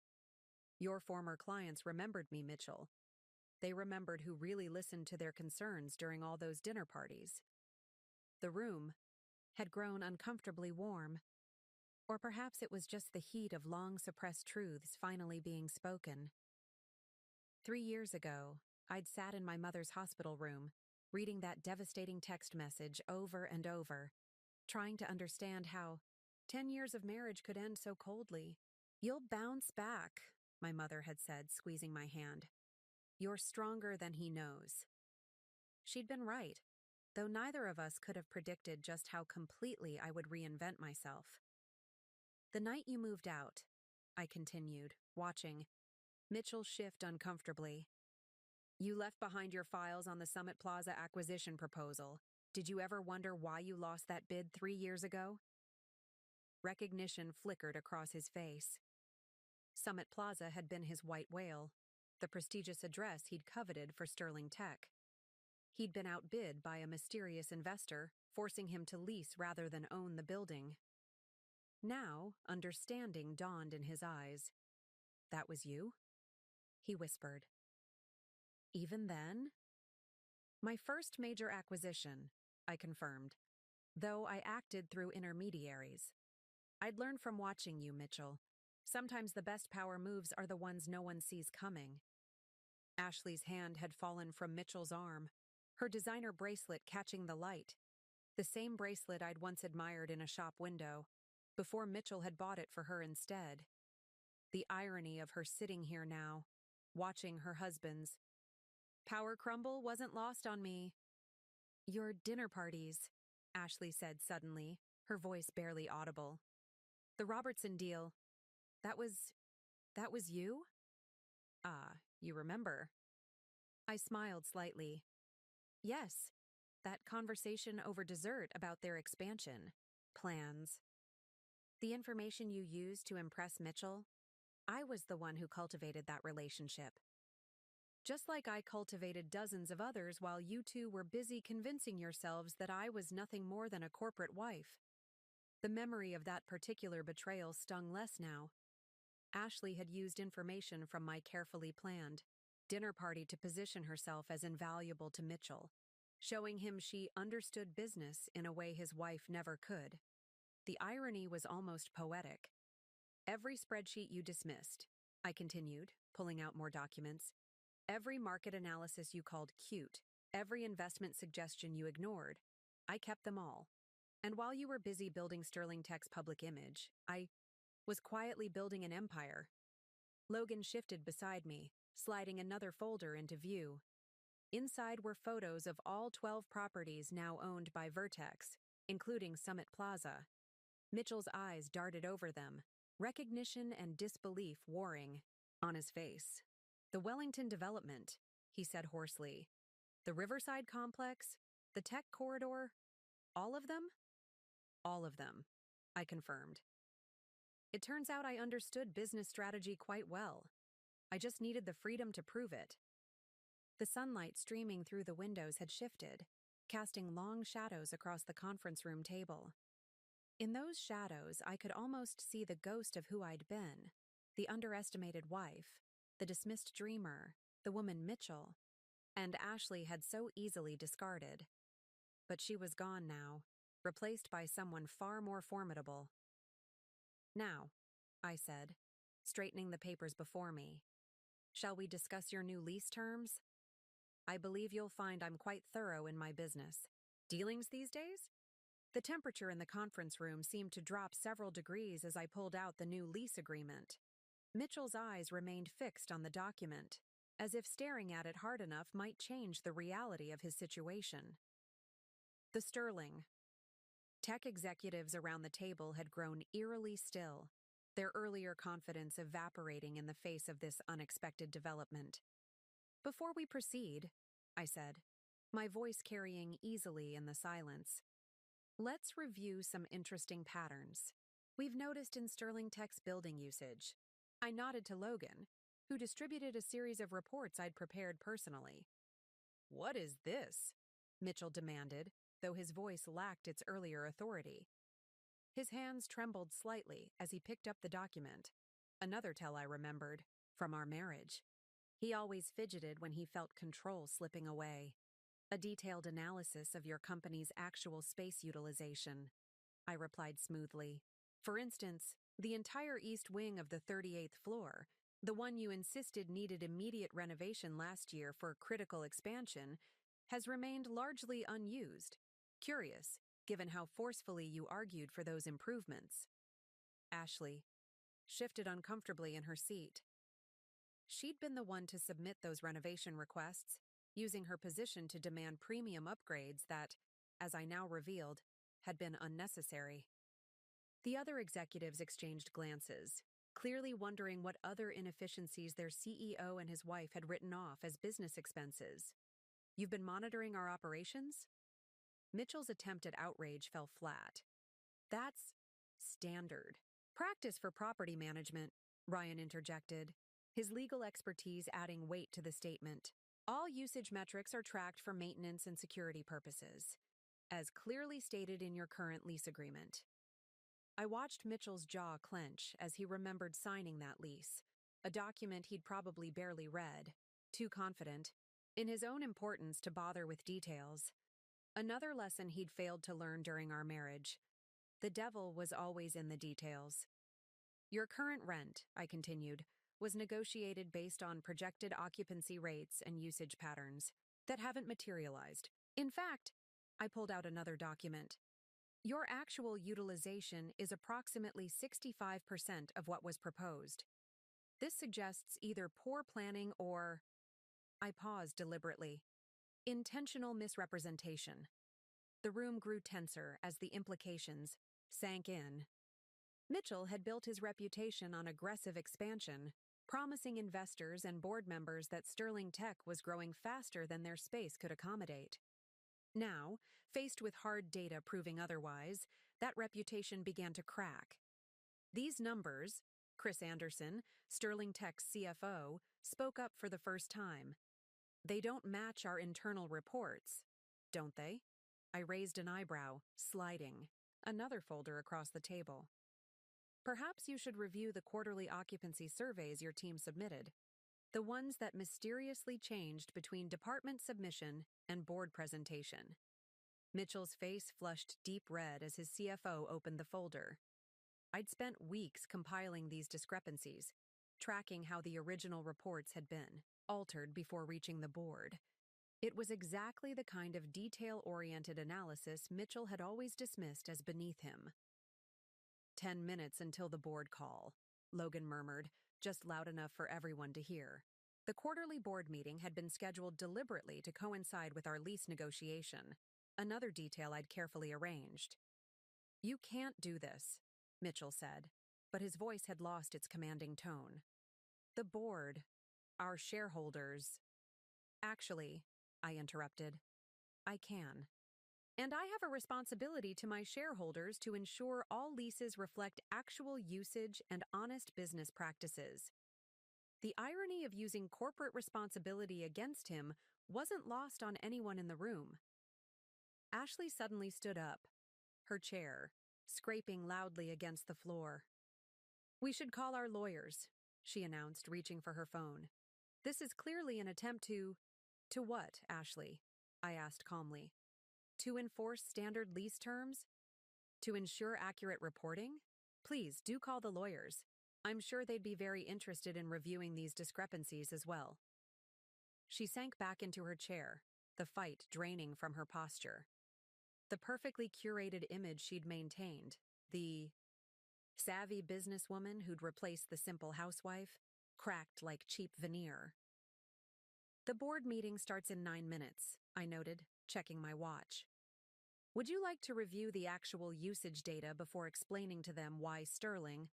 Your former clients remembered me, Mitchell. They remembered who really listened to their concerns during all those dinner parties. The room had grown uncomfortably warm. Or perhaps it was just the heat of long-suppressed truths finally being spoken. 3 years ago, I'd sat in my mother's hospital room, reading that devastating text message over and over, trying to understand how 10 years of marriage could end so coldly. You'll bounce back, my mother had said, squeezing my hand. You're stronger than he knows. She'd been right, though neither of us could have predicted just how completely I would reinvent myself. The night you moved out, I continued, watching, Mitchell shift uncomfortably. You left behind your files on the Summit Plaza acquisition proposal. Did you ever wonder why you lost that bid 3 years ago? Recognition flickered across his face. Summit Plaza had been his white whale, the prestigious address he'd coveted for Sterling Tech. He'd been outbid by a mysterious investor, forcing him to lease rather than own the building. Now, understanding dawned in his eyes. That was you? He whispered. Even then? My first major acquisition, I confirmed, though I acted through intermediaries. I'd learned from watching you, Mitchell. Sometimes the best power moves are the ones no one sees coming. Ashley's hand had fallen from Mitchell's arm, her designer bracelet catching the light, the same bracelet I'd once admired in a shop window, before Mitchell had bought it for her instead. The irony of her sitting here now, watching her husband's power crumble wasn't lost on me. Your dinner parties, Ashley said suddenly, her voice barely audible. The Robertson deal. That was you? Ah, you remember. I smiled slightly. Yes, that conversation over dessert about their expansion plans. The information you used to impress Mitchell, I was the one who cultivated that relationship. Just like I cultivated dozens of others while you two were busy convincing yourselves that I was nothing more than a corporate wife. The memory of that particular betrayal stung less now. Ashley had used information from my carefully planned dinner party to position herself as invaluable to Mitchell, showing him she understood business in a way his wife never could. The irony was almost poetic. Every spreadsheet you dismissed, I continued, pulling out more documents. Every market analysis you called cute, every investment suggestion you ignored, I kept them all. And while you were busy building Sterling Tech's public image, I was quietly building an empire. Logan shifted beside me, sliding another folder into view. Inside were photos of all 12 properties now owned by Vertex, including Summit Plaza. Mitchell's eyes darted over them, recognition and disbelief warring on his face. The Wellington development, he said hoarsely. The Riverside complex, the tech corridor, all of them? All of them, I confirmed. It turns out I understood business strategy quite well. I just needed the freedom to prove it. The sunlight streaming through the windows had shifted, casting long shadows across the conference room table. In those shadows, I could almost see the ghost of who I'd been, the underestimated wife, the dismissed dreamer, the woman Mitchell, and Ashley had so easily discarded. But she was gone now, replaced by someone far more formidable. Now, I said, straightening the papers before me, shall we discuss your new lease terms? I believe you'll find I'm quite thorough in my business. Dealings these days? The temperature in the conference room seemed to drop several degrees as I pulled out the new lease agreement. Mitchell's eyes remained fixed on the document, as if staring at it hard enough might change the reality of his situation. The Sterling. Tech executives around the table had grown eerily still, their earlier confidence evaporating in the face of this unexpected development. Before we proceed, I said, my voice carrying easily in the silence, let's review some interesting patterns we've noticed in Sterling Tech's building usage. I nodded to Logan, who distributed a series of reports I'd prepared personally. What is this? Mitchell demanded, though his voice lacked its earlier authority. His hands trembled slightly as he picked up the document, another tell I remembered, from our marriage. He always fidgeted when he felt control slipping away. A detailed analysis of your company's actual space utilization, I replied smoothly. For instance, the entire east wing of the 38th floor, the one you insisted needed immediate renovation last year for critical expansion, has remained largely unused. Curious, given how forcefully you argued for those improvements. Ashley shifted uncomfortably in her seat. She'd been the one to submit those renovation requests, using her position to demand premium upgrades that, as I now revealed, had been unnecessary. The other executives exchanged glances, clearly wondering what other inefficiencies their CEO and his wife had written off as business expenses. "You've been monitoring our operations?" Mitchell's attempt at outrage fell flat. "That's standard practice for property management," Ryan interjected, his legal expertise adding weight to the statement. "All usage metrics are tracked for maintenance and security purposes, as clearly stated in your current lease agreement." I watched Mitchell's jaw clench as he remembered signing that lease, a document he'd probably barely read, too confident in his own importance to bother with details. Another lesson he'd failed to learn during our marriage. The devil was always in the details. "Your current rent," I continued, "was negotiated based on projected occupancy rates and usage patterns that haven't materialized. In fact," I pulled out another document, "your actual utilization is approximately 65% of what was proposed. This suggests either poor planning or—" I paused deliberately. "Intentional misrepresentation." The room grew tenser as the implications sank in. Mitchell had built his reputation on aggressive expansion, promising investors and board members that Sterling Tech was growing faster than their space could accommodate. Now, faced with hard data proving otherwise, that reputation began to crack. These numbers, Chris Anderson, Sterling Tech's CFO, spoke up for the first time. "They don't match our internal reports, don't they?" I raised an eyebrow, sliding another folder across the table. "Perhaps you should review the quarterly occupancy surveys your team submitted, the ones that mysteriously changed between department submission and board presentation." Mitchell's face flushed deep red as his CFO opened the folder. I'd spent weeks compiling these discrepancies, tracking how the original reports had been altered before reaching the board. It was exactly the kind of detail-oriented analysis Mitchell had always dismissed as beneath him. "10 minutes until the board call," Logan murmured, just loud enough for everyone to hear. The quarterly board meeting had been scheduled deliberately to coincide with our lease negotiation, another detail I'd carefully arranged. "You can't do this," Mitchell said, but his voice had lost its commanding tone. "The board, our shareholders—" "Actually," I interrupted, "I can. And I have a responsibility to my shareholders to ensure all leases reflect actual usage and honest business practices." The irony of using corporate responsibility against him wasn't lost on anyone in the room. Ashley suddenly stood up, her chair scraping loudly against the floor. "We should call our lawyers," she announced, reaching for her phone. "This is clearly an attempt to—" "To what, Ashley?" I asked calmly. "To enforce standard lease terms? To ensure accurate reporting? Please do call the lawyers. I'm sure they'd be very interested in reviewing these discrepancies as well." She sank back into her chair, the fight draining from her posture. The perfectly curated image she'd maintained, the savvy businesswoman who'd replaced the simple housewife, cracked like cheap veneer. "The board meeting starts in 9 minutes, I noted, checking my watch. "Would you like to review the actual usage data before explaining to them why Sterling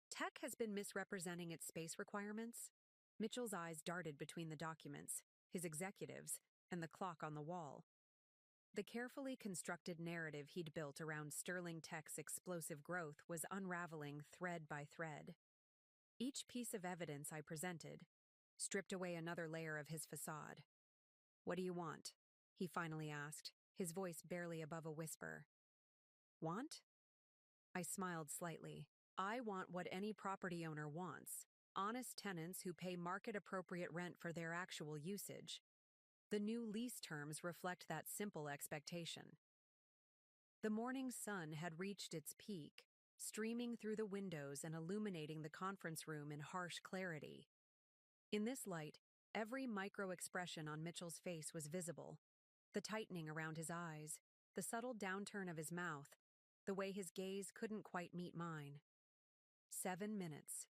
Tech has been misrepresenting its space requirements?" Mitchell's eyes darted between the documents, his executives, and the clock on the wall. The carefully constructed narrative he'd built around Sterling Tech's explosive growth was unraveling thread by thread. Each piece of evidence I presented stripped away another layer of his facade. "What do you want?" he finally asked, his voice barely above a whisper. "Want?" I smiled slightly. "I want what any property owner wants: honest tenants who pay market-appropriate rent for their actual usage. The new lease terms reflect that simple expectation." The morning sun had reached its peak, streaming through the windows and illuminating the conference room in harsh clarity. In this light, every micro-expression on Mitchell's face was visible: the tightening around his eyes, the subtle downturn of his mouth, the way his gaze couldn't quite meet mine. 7 minutes,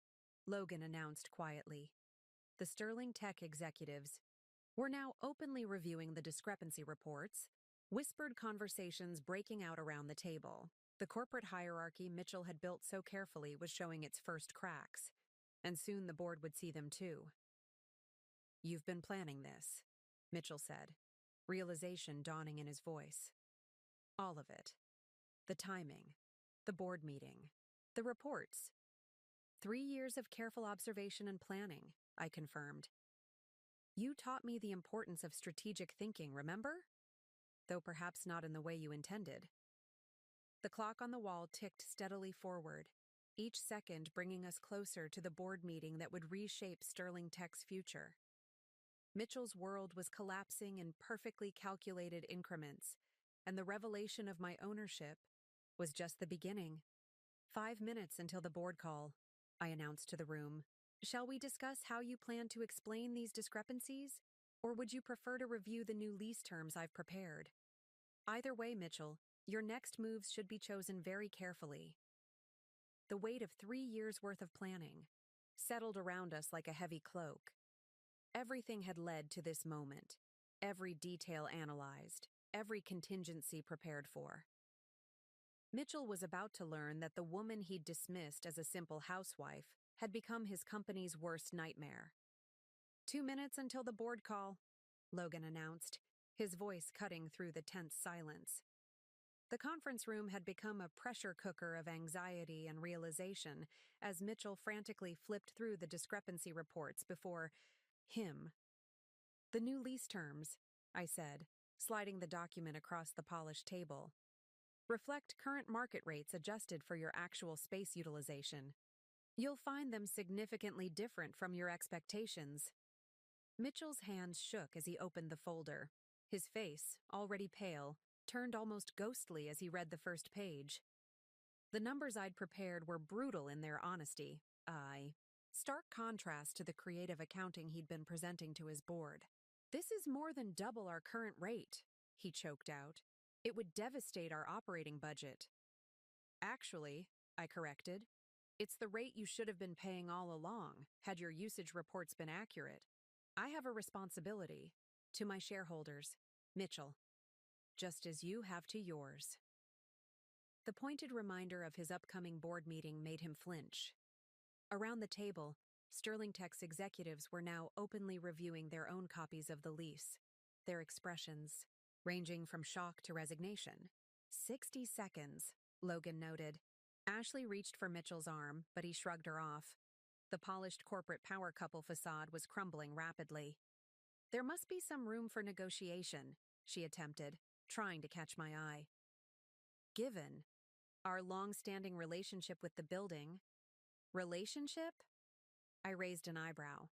Logan announced quietly. The Sterling Tech executives were now openly reviewing the discrepancy reports, whispered conversations breaking out around the table. The corporate hierarchy Mitchell had built so carefully was showing its first cracks, and soon the board would see them too. "You've been planning this," Mitchell said, realization dawning in his voice. "All of it. The timing, the board meeting, the reports. 3 years of careful observation and planning," I confirmed. "You taught me the importance of strategic thinking, remember? Though perhaps not in the way you intended." The clock on the wall ticked steadily forward, each second bringing us closer to the board meeting that would reshape Sterling Tech's future. Mitchell's world was collapsing in perfectly calculated increments, and the revelation of my ownership was just the beginning. 5 minutes until the board call, I announced to the room. "Shall we discuss how you plan to explain these discrepancies? Or would you prefer to review the new lease terms I've prepared? Either way, Mitchell, your next moves should be chosen very carefully." The weight of 3 years' worth of planning settled around us like a heavy cloak. Everything had led to this moment, every detail analyzed, every contingency prepared for. Mitchell was about to learn that the woman he'd dismissed as a simple housewife had become his company's worst nightmare. 2 minutes until the board call," Logan announced, his voice cutting through the tense silence. The conference room had become a pressure cooker of anxiety and realization as Mitchell frantically flipped through the discrepancy reports before him. "The new lease terms," I said, sliding the document across the polished table, "reflect current market rates adjusted for your actual space utilization. You'll find them significantly different from your expectations." Mitchell's hands shook as he opened the folder. His face, already pale, turned almost ghostly as he read the first page. The numbers I'd prepared were brutal in their honesty, stark contrast to the creative accounting he'd been presenting to his board. "This is more than double our current rate," he choked out. "It would devastate our operating budget." "Actually," I corrected, "it's the rate you should have been paying all along, had your usage reports been accurate. I have a responsibility to my shareholders, Mitchell, just as you have to yours." The pointed reminder of his upcoming board meeting made him flinch. Around the table, Sterling Tech's executives were now openly reviewing their own copies of the lease, their expressions ranging from shock to resignation. 60 seconds, Logan noted. Ashley reached for Mitchell's arm, but he shrugged her off. The polished corporate power couple facade was crumbling rapidly. "There must be some room for negotiation," she attempted, trying to catch my eye. "Given our long-standing relationship with the building." "Relationship?" I raised an eyebrow.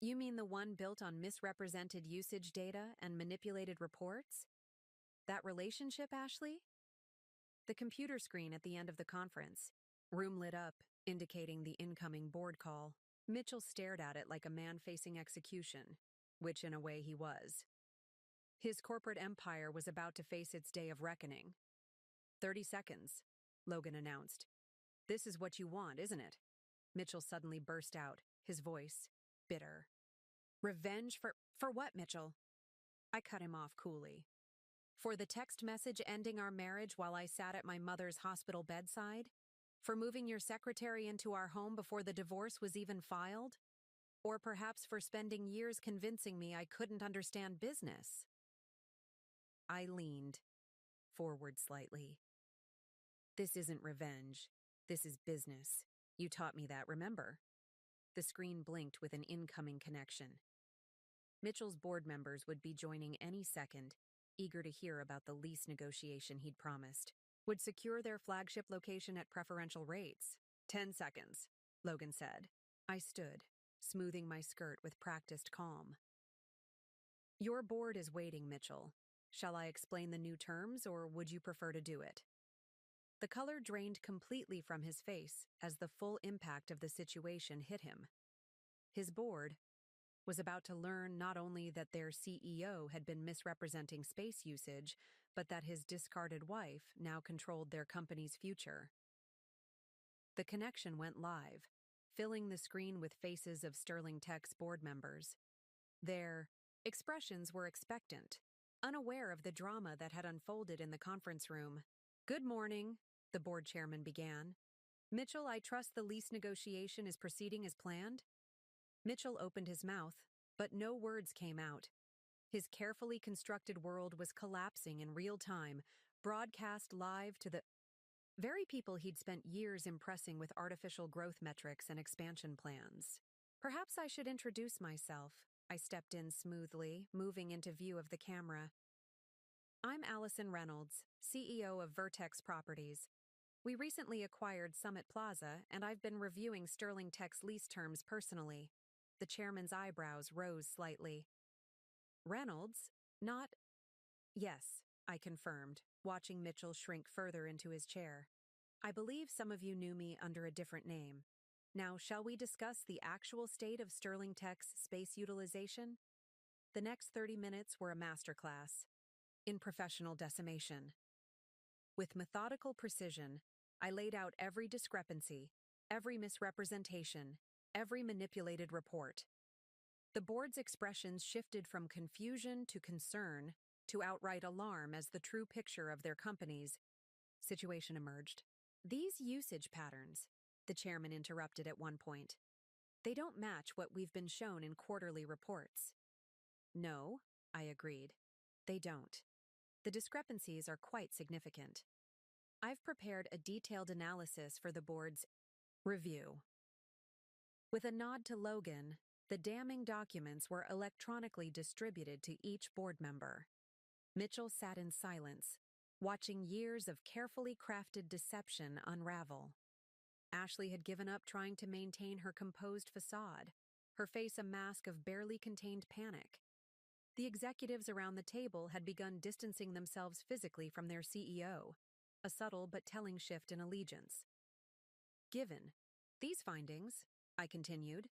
"You mean the one built on misrepresented usage data and manipulated reports? That relationship, Ashley?" The computer screen at the end of the conference room lit up, indicating the incoming board call. Mitchell stared at it like a man facing execution, which in a way he was. His corporate empire was about to face its day of reckoning. 30 seconds, Logan announced. "This is what you want, isn't it?" Mitchell suddenly burst out, his voice bitter. "Revenge for what, Mitchell?" I cut him off coolly. "For the text message ending our marriage while I sat at my mother's hospital bedside? For moving your secretary into our home before the divorce was even filed? Or perhaps for spending years convincing me I couldn't understand business?" I leaned forward slightly. "This isn't revenge. This is business. You taught me that, remember?" The screen blinked with an incoming connection. Mitchell's board members would be joining any second, eager to hear about the lease negotiation he'd promised. Would secure their flagship location at preferential rates. 10 seconds, Logan said. I stood, smoothing my skirt with practiced calm. "Your board is waiting, Mitchell. Shall I explain the new terms, or would you prefer to do it?" The color drained completely from his face as the full impact of the situation hit him. His board was about to learn not only that their CEO had been misrepresenting space usage, but that his discarded wife now controlled their company's future. The connection went live, filling the screen with faces of Sterling Tech's board members. Their expressions were expectant, unaware of the drama that had unfolded in the conference room. "Good morning," the board chairman began. "Mitchell, I trust the lease negotiation is proceeding as planned?" Mitchell opened his mouth, but no words came out. His carefully constructed world was collapsing in real time, broadcast live to the very people he'd spent years impressing with artificial growth metrics and expansion plans. "Perhaps I should introduce myself," I stepped in smoothly, moving into view of the camera. "I'm Allison Reynolds, CEO of Vertex Properties. We recently acquired Summit Plaza, and I've been reviewing Sterling Tech's lease terms personally." The chairman's eyebrows rose slightly. "Reynolds? Not—" "Yes," I confirmed, watching Mitchell shrink further into his chair. "I believe some of you knew me under a different name. Now, shall we discuss the actual state of Sterling Tech's space utilization?" The next 30 minutes were a masterclass in professional decimation. With methodical precision, I laid out every discrepancy, every misrepresentation, every manipulated report. The board's expressions shifted from confusion to concern to outright alarm as the true picture of their company's situation emerged. "These usage patterns," the chairman interrupted at one point, "they don't match what we've been shown in quarterly reports." "No," I agreed. "They don't. The discrepancies are quite significant. I've prepared a detailed analysis for the board's review." With a nod to Logan, the damning documents were electronically distributed to each board member. Mitchell sat in silence, watching years of carefully crafted deception unravel. Ashley had given up trying to maintain her composed facade, her face a mask of barely contained panic. The executives around the table had begun distancing themselves physically from their CEO, a subtle but telling shift in allegiance. "Given these findings," I continued,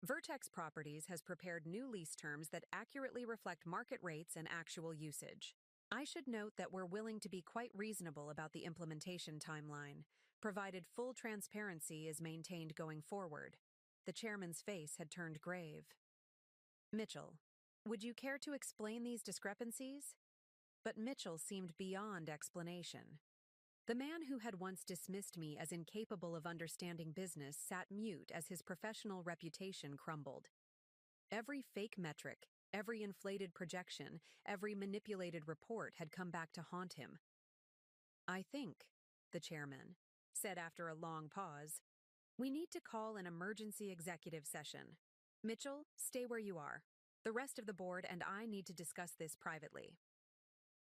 "Vertex Properties has prepared new lease terms that accurately reflect market rates and actual usage. I should note that we're willing to be quite reasonable about the implementation timeline, provided full transparency is maintained going forward." The chairman's face had turned grave. "Mitchell, would you care to explain these discrepancies?" But Mitchell seemed beyond explanation. The man who had once dismissed me as incapable of understanding business sat mute as his professional reputation crumbled. Every fake metric, every inflated projection, every manipulated report had come back to haunt him. "I think," the chairman said after a long pause, "we need to call an emergency executive session. Mitchell, stay where you are. The rest of the board and I need to discuss this privately."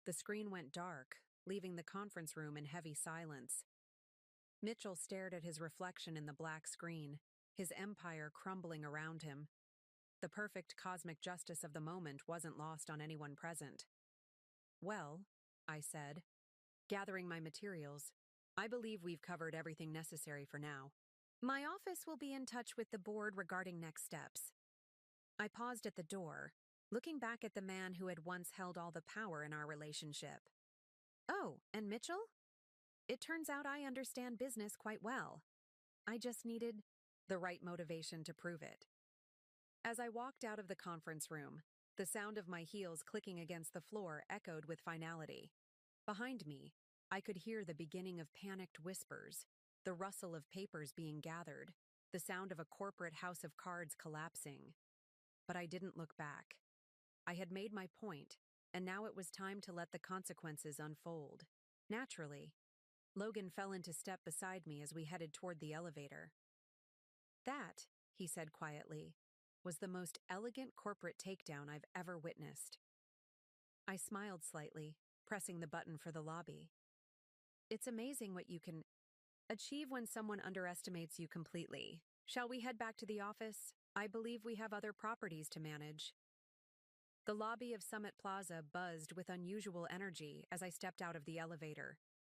The screen went dark, leaving the conference room in heavy silence. Mitchell stared at his reflection in the black screen, his empire crumbling around him. The perfect cosmic justice of the moment wasn't lost on anyone present. "Well," I said, gathering my materials, "I believe we've covered everything necessary for now. My office will be in touch with the board regarding next steps." I paused at the door, looking back at the man who had once held all the power in our relationship. "Oh, and Mitchell? It turns out I understand business quite well. I just needed the right motivation to prove it." As I walked out of the conference room, the sound of my heels clicking against the floor echoed with finality. Behind me, I could hear the beginning of panicked whispers, the rustle of papers being gathered, the sound of a corporate house of cards collapsing. But I didn't look back. I had made my point, and now it was time to let the consequences unfold. Naturally, Logan fell into step beside me as we headed toward the elevator. "That," he said quietly, "was the most elegant corporate takedown I've ever witnessed." I smiled slightly, pressing the button for the lobby. "It's amazing what you can achieve when someone underestimates you completely. Shall we head back to the office? I believe we have other properties to manage." The lobby of Summit Plaza buzzed with unusual energy as I stepped out of the elevator.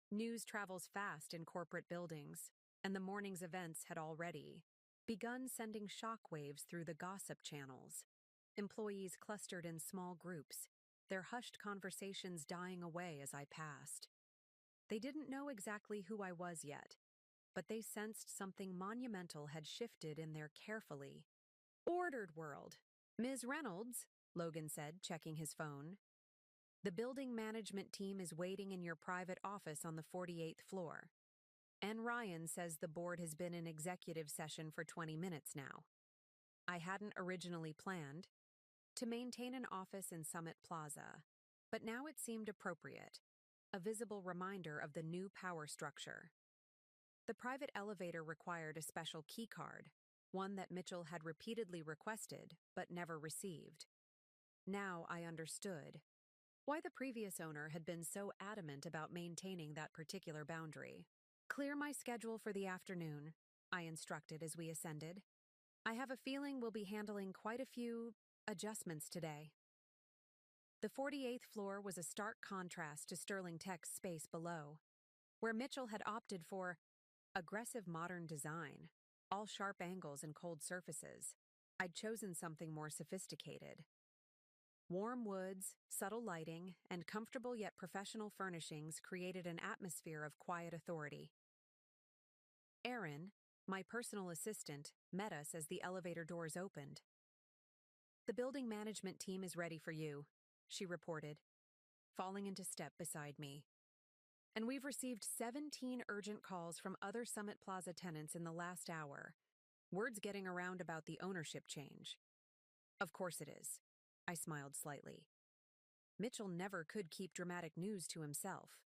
News travels fast in corporate buildings, and the morning's events had already begun sending shockwaves through the gossip channels. Employees clustered in small groups, their hushed conversations dying away as I passed. They didn't know exactly who I was yet, but they sensed something monumental had shifted in their carefully ordered world. "Ms. Reynolds," Logan said, checking his phone, "the building management team is waiting in your private office on the 48th floor. And Ryan says the board has been in executive session for 20 minutes now. I hadn't originally planned to maintain an office in Summit Plaza, but now it seemed appropriate, a visible reminder of the new power structure. The private elevator required a special key card, one that Mitchell had repeatedly requested but never received. Now I understood why the previous owner had been so adamant about maintaining that particular boundary. "Clear my schedule for the afternoon," I instructed as we ascended. "I have a feeling we'll be handling quite a few adjustments today." The 48th floor was a stark contrast to Sterling Tech's space below, where Mitchell had opted for aggressive modern design, all sharp angles and cold surfaces. I'd chosen something more sophisticated. Warm woods, subtle lighting, and comfortable yet professional furnishings created an atmosphere of quiet authority. Erin, my personal assistant, met us as the elevator doors opened. "The building management team is ready for you," she reported, falling into step beside me. "And we've received 17 urgent calls from other Summit Plaza tenants in the last hour. Word's getting around about the ownership change." "Of course it is," I smiled slightly. Mitchell never could keep dramatic news to himself.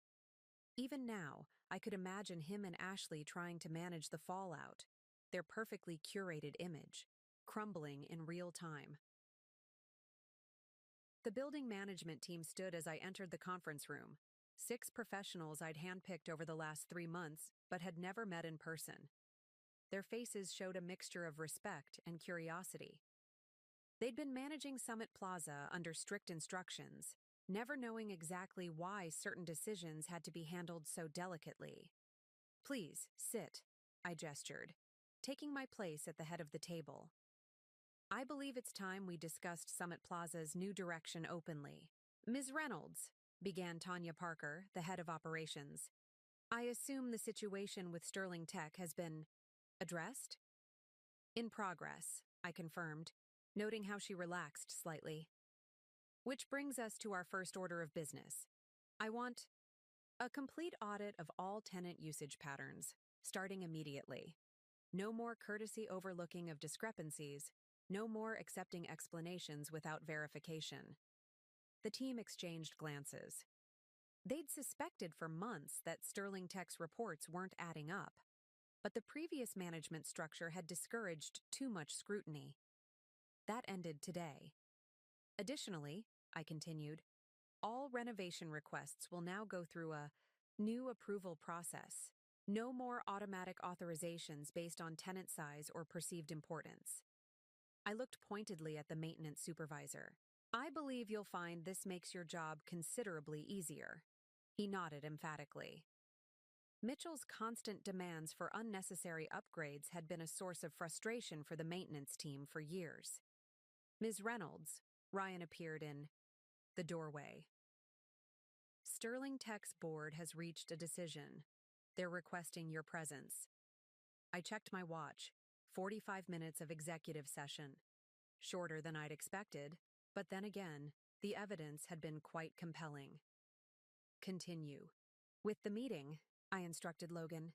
Even now, I could imagine him and Ashley trying to manage the fallout, their perfectly curated image, crumbling in real time. The building management team stood as I entered the conference room, 6 professionals I'd handpicked over the last 3 months but had never met in person. Their faces showed a mixture of respect and curiosity. They'd been managing Summit Plaza under strict instructions, never knowing exactly why certain decisions had to be handled so delicately. "Please, sit," I gestured, taking my place at the head of the table. "I believe it's time we discussed Summit Plaza's new direction openly." "Ms. Reynolds," began Tanya Parker, the head of operations, "I assume the situation with Sterling Tech has been addressed?" "In progress," I confirmed, noting how she relaxed slightly. "Which brings us to our first order of business. I want a complete audit of all tenant usage patterns, starting immediately. No more courtesy overlooking of discrepancies, no more accepting explanations without verification." The team exchanged glances. They'd suspected for months that Sterling Tech's reports weren't adding up, but the previous management structure had discouraged too much scrutiny. That ended today. "Additionally," I continued, "all renovation requests will now go through a new approval process. No more automatic authorizations based on tenant size or perceived importance." I looked pointedly at the maintenance supervisor. "I believe you'll find this makes your job considerably easier." He nodded emphatically. Mitchell's constant demands for unnecessary upgrades had been a source of frustration for the maintenance team for years. "Ms. Reynolds," Ryan appeared in the doorway. "Sterling Tech's board has reached a decision. They're requesting your presence." I checked my watch. 45 minutes of executive session. Shorter than I'd expected, but then again, the evidence had been quite compelling. "Continue with the meeting," I instructed Logan.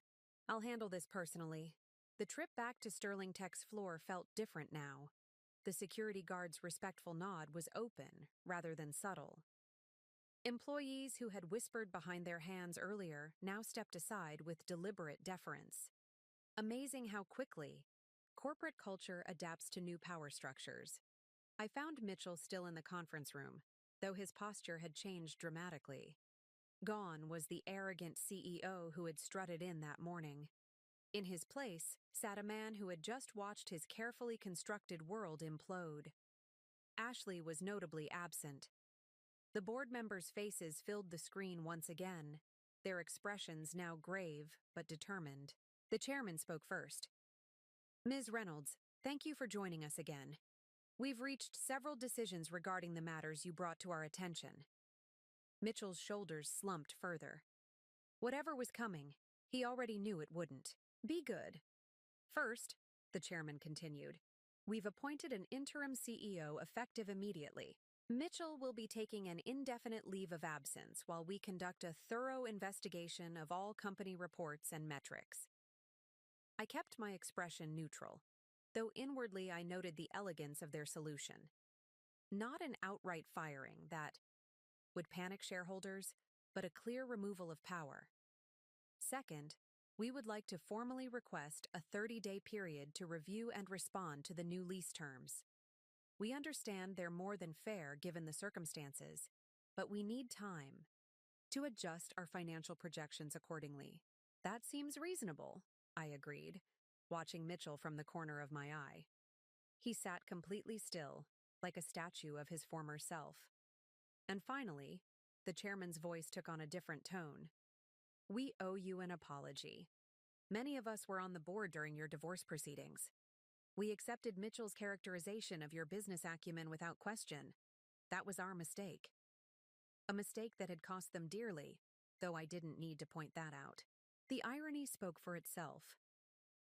"I'll handle this personally." The trip back to Sterling Tech's floor felt different now. The security guard's respectful nod was open rather than subtle. Employees who had whispered behind their hands earlier now stepped aside with deliberate deference. Amazing how quickly corporate culture adapts to new power structures. I found Mitchell still in the conference room, though his posture had changed dramatically. Gone was the arrogant CEO who had strutted in that morning. In his place sat a man who had just watched his carefully constructed world implode. Ashley was notably absent. The board members' faces filled the screen once again, their expressions now grave but determined. The chairman spoke first. "Ms. Reynolds, thank you for joining us again. We've reached several decisions regarding the matters you brought to our attention." Mitchell's shoulders slumped further. Whatever was coming, he already knew it wouldn't. Be good. First, the chairman continued, we've appointed an interim CEO effective immediately. Mitchell will be taking an indefinite leave of absence while we conduct a thorough investigation of all company reports and metrics. I kept my expression neutral, though inwardly I noted the elegance of their solution. Not an outright firing that would panic shareholders, but a clear removal of power. Second, we would like to formally request a 30-day period to review and respond to the new lease terms. We understand they're more than fair given the circumstances, but we need time to adjust our financial projections accordingly. That seems reasonable, I agreed, watching Mitchell from the corner of my eye. He sat completely still, like a statue of his former self. And finally, the chairman's voice took on a different tone. We owe you an apology. Many of us were on the board during your divorce proceedings. We accepted Mitchell's characterization of your business acumen without question. That was our mistake. A mistake that had cost them dearly, though I didn't need to point that out. The irony spoke for itself.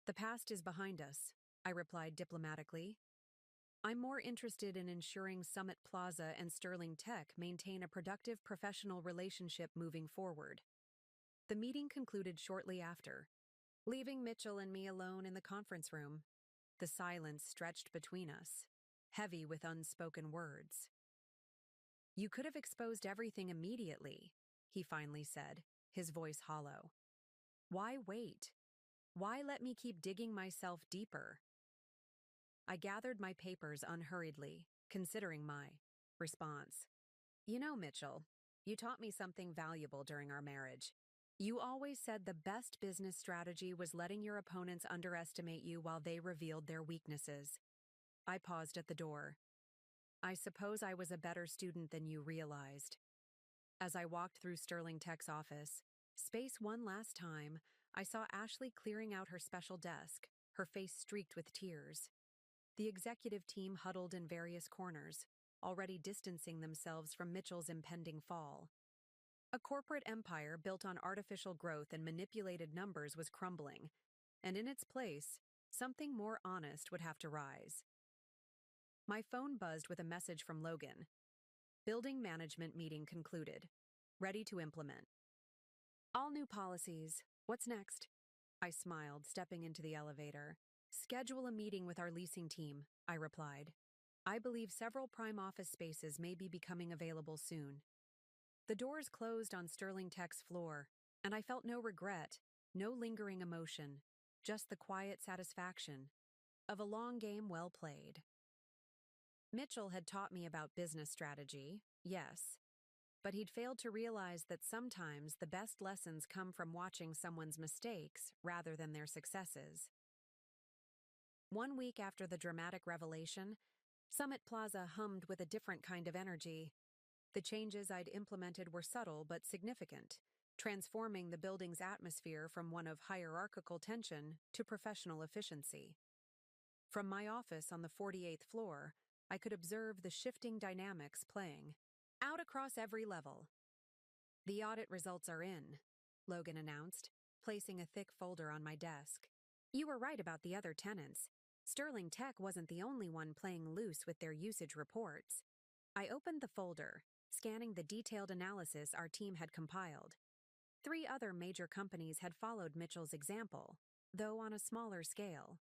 The past is behind us, I replied diplomatically. I'm more interested in ensuring Summit Plaza and Sterling Tech maintain a productive professional relationship moving forward. The meeting concluded shortly after, leaving Mitchell and me alone in the conference room. The silence stretched between us, heavy with unspoken words. You could have exposed everything immediately, he finally said, his voice hollow. Why wait? Why let me keep digging myself deeper? I gathered my papers unhurriedly, considering my response. You know, Mitchell, you taught me something valuable during our marriage. You always said the best business strategy was letting your opponents underestimate you while they revealed their weaknesses. I paused at the door. I suppose I was a better student than you realized. As I walked through Sterling Tech's office, space one last time, I saw Ashley clearing out her special desk, her face streaked with tears. The executive team huddled in various corners, already distancing themselves from Mitchell's impending fall. A corporate empire built on artificial growth and manipulated numbers was crumbling, and in its place, something more honest would have to rise. My phone buzzed with a message from Logan. Building management meeting concluded. Ready to implement. All new policies. What's next? I smiled, stepping into the elevator. Schedule a meeting with our leasing team, I replied. I believe several prime office spaces may be becoming available soon. The doors closed on Sterling Tech's floor, and I felt no regret, no lingering emotion, just the quiet satisfaction of a long game well played. Mitchell had taught me about business strategy, yes, but he'd failed to realize that sometimes the best lessons come from watching someone's mistakes rather than their successes. 1 week after the dramatic revelation, Summit Plaza hummed with a different kind of energy. The changes I'd implemented were subtle but significant, transforming the building's atmosphere from one of hierarchical tension to professional efficiency. From my office on the 48th floor, I could observe the shifting dynamics playing out across every level. The audit results are in, Logan announced, placing a thick folder on my desk. You were right about the other tenants. Sterling Tech wasn't the only one playing loose with their usage reports. I opened the folder, scanning the detailed analysis our team had compiled. 3 other major companies had followed Mitchell's example, though on a smaller scale.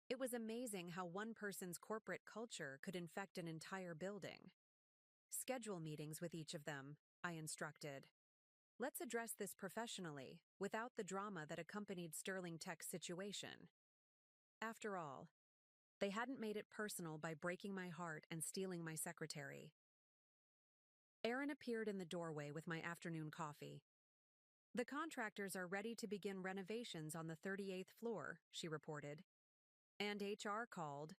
It was amazing how one person's corporate culture could infect an entire building. Schedule meetings with each of them, I instructed. Let's address this professionally, without the drama that accompanied Sterling Tech's situation. After all, they hadn't made it personal by breaking my heart and stealing my secretary. Erin appeared in the doorway with my afternoon coffee. The contractors are ready to begin renovations on the 38th floor, she reported. And HR called.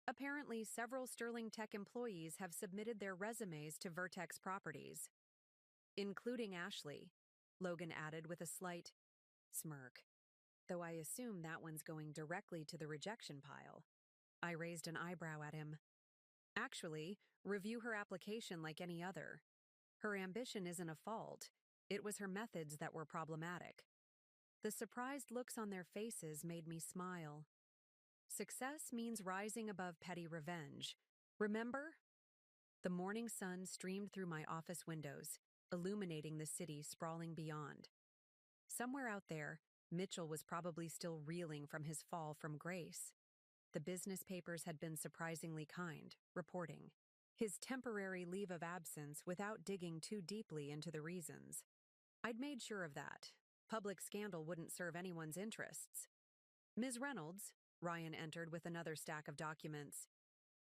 Apparently, several Sterling Tech employees have submitted their resumes to Vertex Properties. Including Ashley, Logan added with a slight smirk. Though I assume that one's going directly to the rejection pile. I raised an eyebrow at him. Actually, review her application like any other. Her ambition isn't a fault. It was her methods that were problematic. The surprised looks on their faces made me smile. Success means rising above petty revenge. Remember? The morning sun streamed through my office windows, illuminating the city sprawling beyond. Somewhere out there, Mitchell was probably still reeling from his fall from grace. The business papers had been surprisingly kind, reporting his temporary leave of absence without digging too deeply into the reasons. I'd made sure of that. Public scandal wouldn't serve anyone's interests. Ms. Reynolds, Ryan entered with another stack of documents.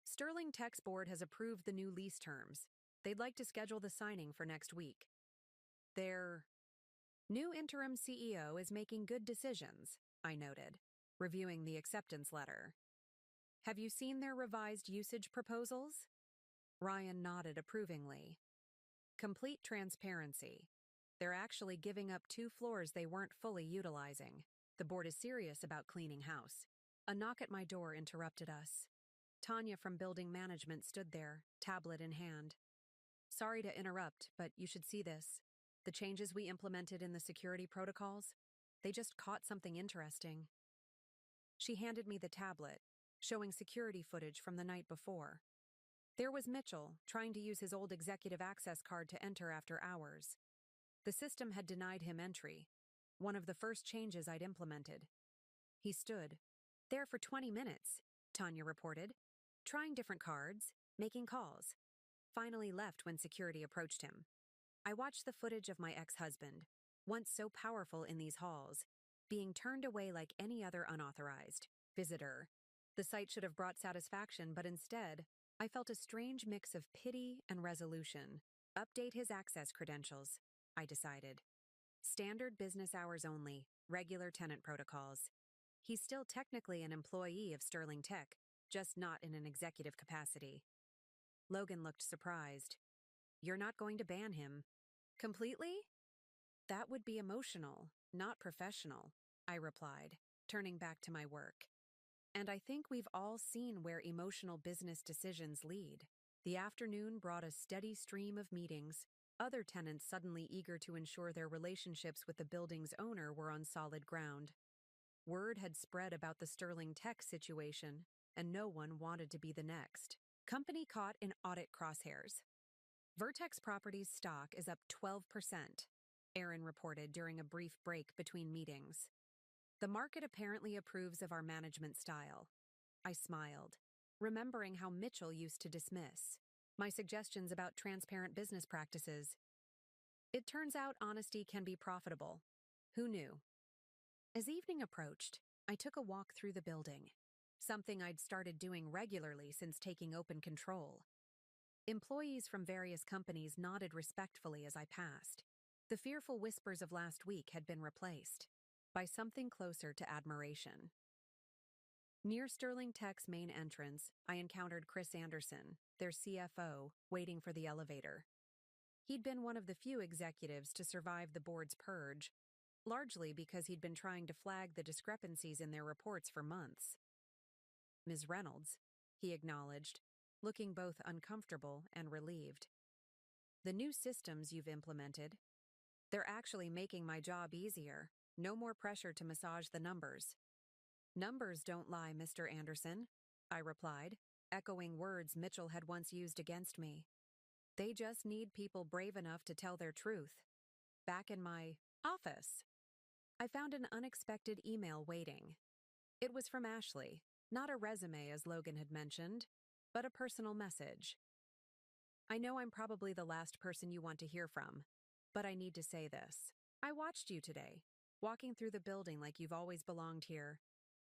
Sterling Tech's board has approved the new lease terms. They'd like to schedule the signing for next week. Their new interim CEO is making good decisions, I noted, reviewing the acceptance letter. Have you seen their revised usage proposals? Ryan nodded approvingly. Complete transparency. They're actually giving up 2 floors they weren't fully utilizing. The board is serious about cleaning house. A knock at my door interrupted us. Tanya from building management stood there, tablet in hand. Sorry to interrupt, but you should see this. The changes we implemented in the security protocols, they just caught something interesting. She handed me the tablet, showing security footage from the night before. There was Mitchell, trying to use his old executive access card to enter after hours. The system had denied him entry, one of the first changes I'd implemented. He stood there for 20 minutes, Tanya reported, trying different cards, making calls. Finally left when security approached him. I watched the footage of my ex-husband, once so powerful in these halls, being turned away like any other unauthorized visitor. The sight should have brought satisfaction, but instead, I felt a strange mix of pity and resolution. Update his access credentials, I decided. Standard business hours only, regular tenant protocols. He's still technically an employee of Sterling Tech, just not in an executive capacity. Logan looked surprised. You're not going to ban him? Completely? That would be emotional, not professional, I replied, turning back to my work. And I think we've all seen where emotional business decisions lead. The afternoon brought a steady stream of meetings, other tenants suddenly eager to ensure their relationships with the building's owner were on solid ground. Word had spread about the Sterling Tech situation, and no one wanted to be the next. Company caught in audit crosshairs. Vertex Properties stock is up 12%, Aaron reported during a brief break between meetings. The market apparently approves of our management style. I smiled, remembering how Mitchell used to dismiss my suggestions about transparent business practices. It turns out honesty can be profitable. Who knew? As evening approached, I took a walk through the building, something I'd started doing regularly since taking open control. Employees from various companies nodded respectfully as I passed. The fearful whispers of last week had been replaced by something closer to admiration. Near Sterling Tech's main entrance, I encountered Chris Anderson, their CFO, waiting for the elevator. He'd been one of the few executives to survive the board's purge, largely because he'd been trying to flag the discrepancies in their reports for months. Ms. Reynolds, he acknowledged, looking both uncomfortable and relieved. The new systems you've implemented, they're actually making my job easier. No more pressure to massage the numbers. Numbers don't lie, Mr. Anderson, I replied, echoing words Mitchell had once used against me. They just need people brave enough to tell their truth. Back in my office, I found an unexpected email waiting. It was from Ashley, not a resume as Logan had mentioned, but a personal message. I know I'm probably the last person you want to hear from, but I need to say this. I watched you today, walking through the building like you've always belonged here.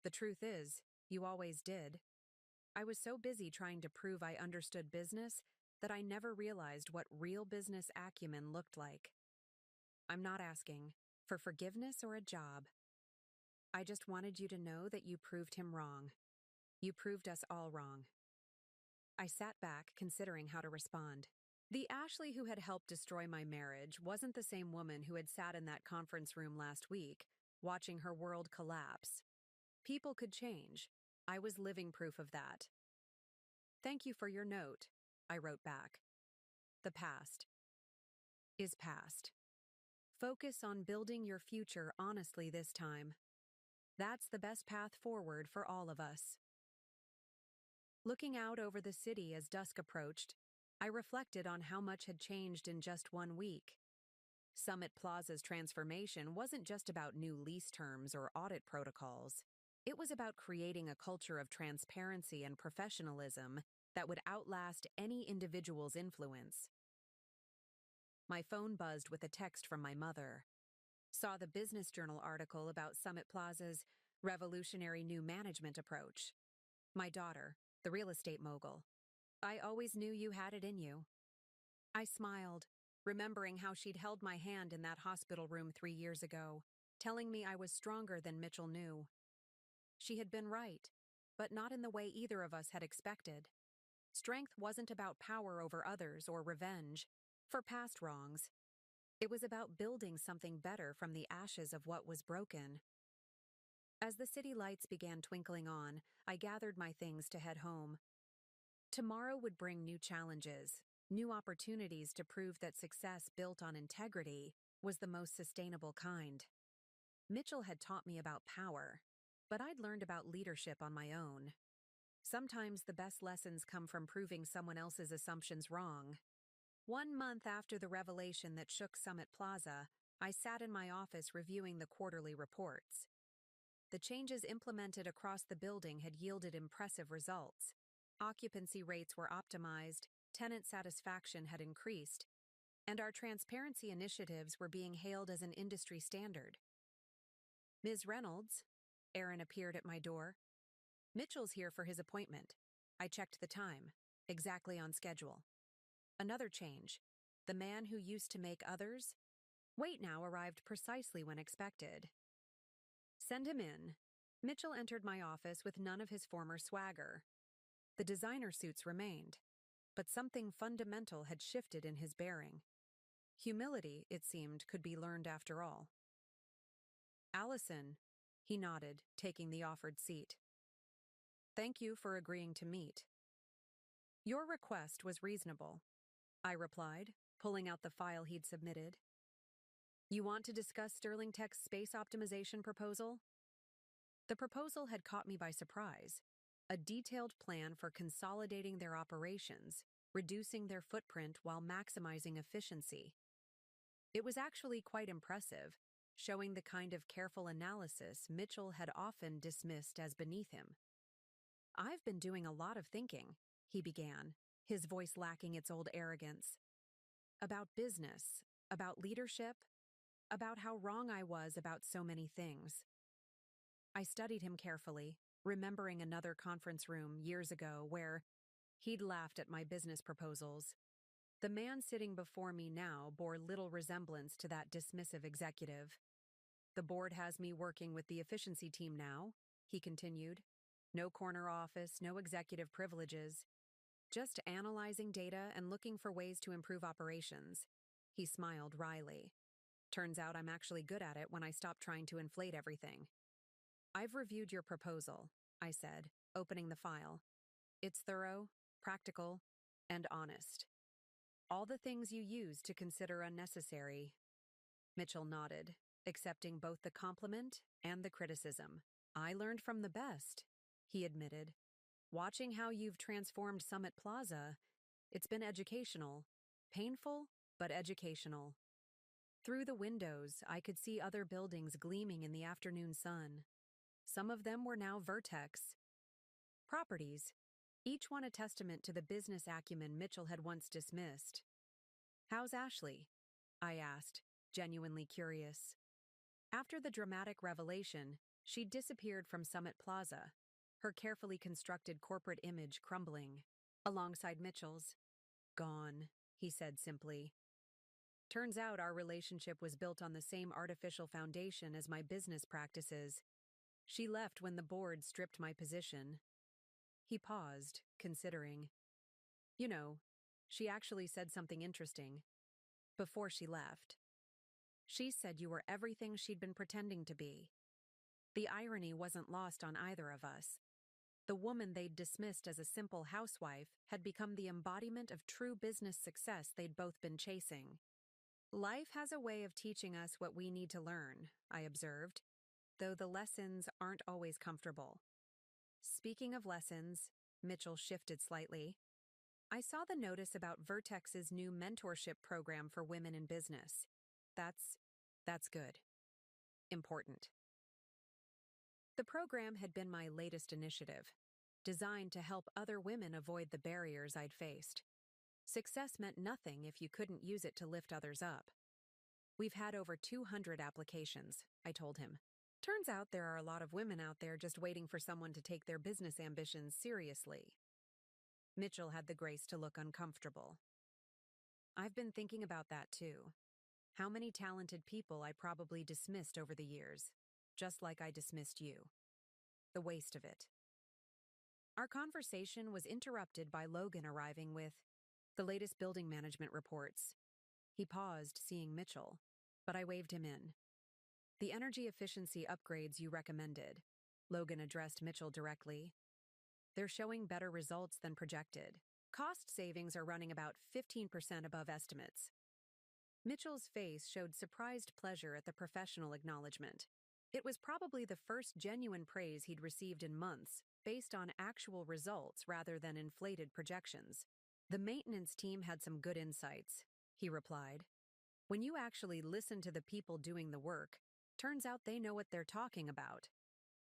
The truth is, you always did. I was so busy trying to prove I understood business that I never realized what real business acumen looked like. I'm not asking for forgiveness or a job. I just wanted you to know that you proved him wrong. You proved us all wrong. I sat back, considering how to respond. The Ashley who had helped destroy my marriage wasn't the same woman who had sat in that conference room last week, watching her world collapse. People could change. I was living proof of that. Thank you for your note, I wrote back. The past is past. Focus on building your future honestly this time. That's the best path forward for all of us. Looking out over the city as dusk approached, I reflected on how much had changed in just 1 week. Summit Plaza's transformation wasn't just about new lease terms or audit protocols. It was about creating a culture of transparency and professionalism that would outlast any individual's influence. My phone buzzed with a text from my mother. Saw the Business Journal article about Summit Plaza's revolutionary new management approach. My daughter, the real estate mogul. I always knew you had it in you. I smiled, remembering how she'd held my hand in that hospital room 3 years ago, telling me I was stronger than Mitchell knew. She had been right, but not in the way either of us had expected. Strength wasn't about power over others or revenge for past wrongs. It was about building something better from the ashes of what was broken. As the city lights began twinkling on, I gathered my things to head home. Tomorrow would bring new challenges, new opportunities to prove that success built on integrity was the most sustainable kind. Mitchell had taught me about power, but I'd learned about leadership on my own. Sometimes the best lessons come from proving someone else's assumptions wrong. 1 month after the revelation that shook Summit Plaza, I sat in my office reviewing the quarterly reports. The changes implemented across the building had yielded impressive results. Occupancy rates were optimized, tenant satisfaction had increased, and our transparency initiatives were being hailed as an industry standard. Ms. Reynolds, Aaron appeared at my door. Mitchell's here for his appointment. I checked the time, exactly on schedule. Another change. The man who used to make others wait now arrived precisely when expected. Send him in. Mitchell entered my office with none of his former swagger. The designer suits remained, but something fundamental had shifted in his bearing. Humility, it seemed, could be learned after all. Allison, he nodded, taking the offered seat. Thank you for agreeing to meet. Your request was reasonable, I replied, pulling out the file he'd submitted. You want to discuss Sterling Tech's space optimization proposal? The proposal had caught me by surprise. A detailed plan for consolidating their operations, reducing their footprint while maximizing efficiency. It was actually quite impressive, showing the kind of careful analysis Mitchell had often dismissed as beneath him. I've been doing a lot of thinking, he began, his voice lacking its old arrogance. About business, about leadership, about how wrong I was about so many things. I studied him carefully, remembering another conference room years ago where he'd laughed at my business proposals. The man sitting before me now bore little resemblance to that dismissive executive. The board has me working with the efficiency team now, he continued. No corner office, no executive privileges. Just analyzing data and looking for ways to improve operations. He smiled wryly. Turns out I'm actually good at it when I stop trying to inflate everything. I've reviewed your proposal, I said, opening the file. It's thorough, practical, and honest. All the things you used to consider unnecessary. Mitchell nodded, accepting both the compliment and the criticism. I learned from the best, he admitted. Watching how you've transformed Summit Plaza, it's been educational. Painful, but educational. Through the windows, I could see other buildings gleaming in the afternoon sun. Some of them were now Vertex properties, each one a testament to the business acumen Mitchell had once dismissed. How's Ashley? I asked, genuinely curious. After the dramatic revelation, she'd disappeared from Summit Plaza, her carefully constructed corporate image crumbling, alongside Mitchell's. Gone, he said simply. Turns out our relationship was built on the same artificial foundation as my business practices. She left when the board stripped my position. He paused, considering. You know, she actually said something interesting. Before she left. She said you were everything she'd been pretending to be. The irony wasn't lost on either of us. The woman they'd dismissed as a simple housewife had become the embodiment of true business success they'd both been chasing. Life has a way of teaching us what we need to learn, I observed, though the lessons aren't always comfortable. Speaking of lessons, Mitchell shifted slightly. I saw the notice about Vertex's new mentorship program for women in business. That's good. Important. The program had been my latest initiative, designed to help other women avoid the barriers I'd faced. Success meant nothing if you couldn't use it to lift others up. We've had over 200 applications, I told him. Turns out there are a lot of women out there just waiting for someone to take their business ambitions seriously. Mitchell had the grace to look uncomfortable. I've been thinking about that too. How many talented people I probably dismissed over the years, just like I dismissed you. The waste of it. Our conversation was interrupted by Logan arriving with the latest building management reports. He paused, seeing Mitchell, but I waved him in. The energy efficiency upgrades you recommended, Logan addressed Mitchell directly. They're showing better results than projected. Cost savings are running about 15% above estimates. Mitchell's face showed surprised pleasure at the professional acknowledgement. It was probably the first genuine praise he'd received in months, based on actual results rather than inflated projections. The maintenance team had some good insights, he replied. When you actually listen to the people doing the work, turns out they know what they're talking about.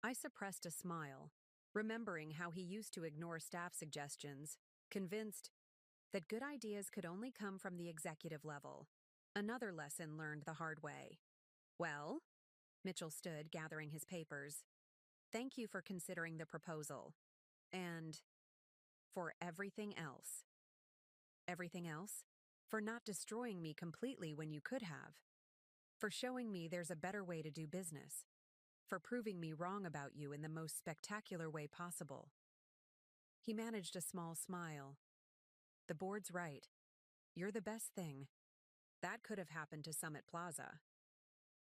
I suppressed a smile, remembering how he used to ignore staff suggestions, convinced that good ideas could only come from the executive level. Another lesson learned the hard way. Well, Mitchell stood, gathering his papers. Thank you for considering the proposal. And for everything else. Everything else? For not destroying me completely when you could have. For showing me there's a better way to do business. For proving me wrong about you in the most spectacular way possible. He managed a small smile. The board's right. You're the best thing. That could have happened to Summit Plaza.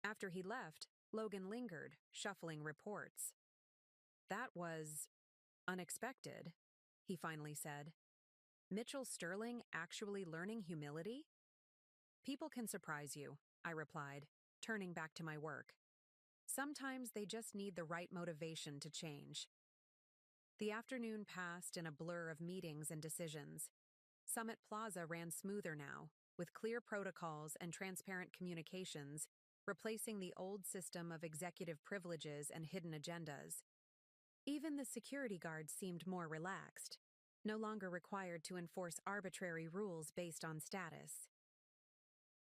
After he left, Logan lingered, shuffling reports. That was unexpected, he finally said. Mitchell Sterling actually learning humility? People can surprise you, I replied, turning back to my work. Sometimes they just need the right motivation to change. The afternoon passed in a blur of meetings and decisions. Summit Plaza ran smoother now, with clear protocols and transparent communications, replacing the old system of executive privileges and hidden agendas. Even the security guards seemed more relaxed, no longer required to enforce arbitrary rules based on status.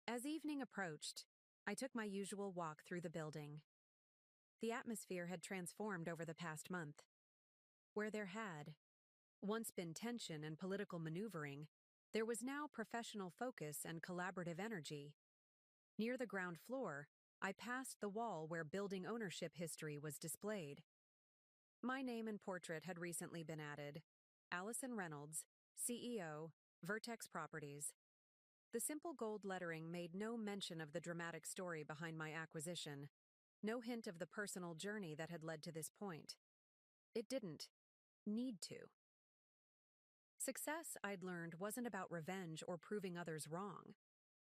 As evening approached, I took my usual walk through the building. The atmosphere had transformed over the past month. Where there had once been tension and political maneuvering, there was now professional focus and collaborative energy. Near the ground floor, I passed the wall where building ownership history was displayed. My name and portrait had recently been added. Allison Reynolds, CEO, Vertex Properties. The simple gold lettering made no mention of the dramatic story behind my acquisition, no hint of the personal journey that had led to this point. It didn't need to. Success, I'd learned, wasn't about revenge or proving others wrong.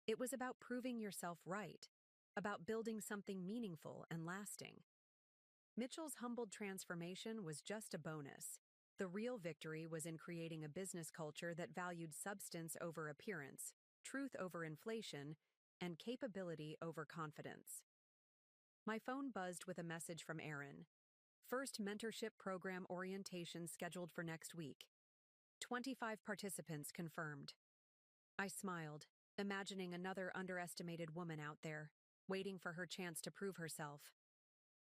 It was about proving yourself right, about building something meaningful and lasting. Mitchell's humbled transformation was just a bonus. The real victory was in creating a business culture that valued substance over appearance, truth over inflation, and capability over confidence. My phone buzzed with a message from Aaron. First mentorship program orientation scheduled for next week. 25 participants confirmed. I smiled, imagining another underestimated woman out there, waiting for her chance to prove herself.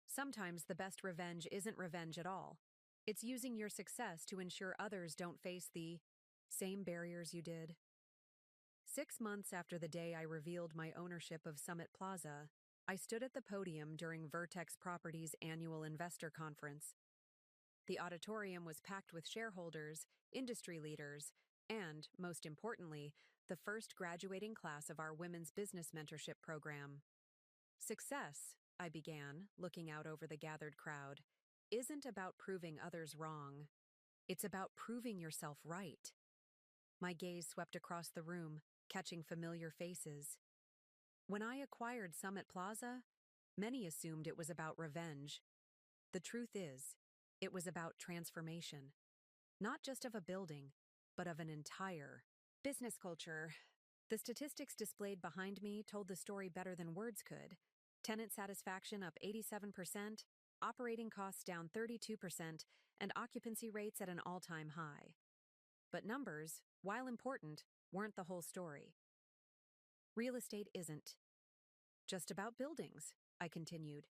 Sometimes the best revenge isn't revenge at all. It's using your success to ensure others don't face the same barriers you did. 6 months after the day I revealed my ownership of Summit Plaza, I stood at the podium during Vertex Properties' annual investor conference. The auditorium was packed with shareholders, industry leaders, and, most importantly, the first graduating class of our Women's Business Mentorship Program. Success, I began, looking out over the gathered crowd, isn't about proving others wrong. It's about proving yourself right. My gaze swept across the room, catching familiar faces. When I acquired Summit Plaza, many assumed it was about revenge. The truth is, it was about transformation. Not just of a building, but of an entire business culture. The statistics displayed behind me told the story better than words could. Tenant satisfaction up 87%, operating costs down 32%, and occupancy rates at an all-time high. But numbers, while important, weren't the whole story. Real estate isn't just about buildings, I continued.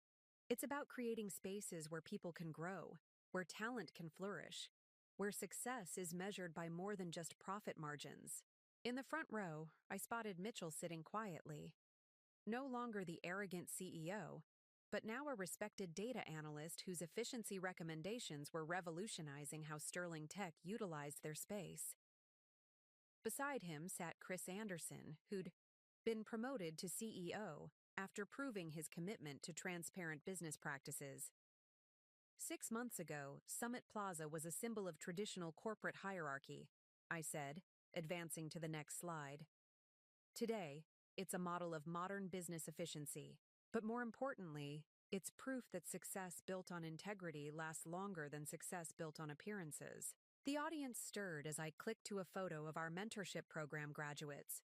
It's about creating spaces where people can grow, where talent can flourish, where success is measured by more than just profit margins. In the front row, I spotted Mitchell sitting quietly. No longer the arrogant CEO, but now a respected data analyst whose efficiency recommendations were revolutionizing how Sterling Tech utilized their space. Beside him sat Chris Anderson, who'd been promoted to CEO after proving his commitment to transparent business practices. 6 months ago, Summit Plaza was a symbol of traditional corporate hierarchy, I said, advancing to the next slide. Today, it's a model of modern business efficiency, but more importantly, it's proof that success built on integrity lasts longer than success built on appearances. The audience stirred as I clicked to a photo of our mentorship program graduates.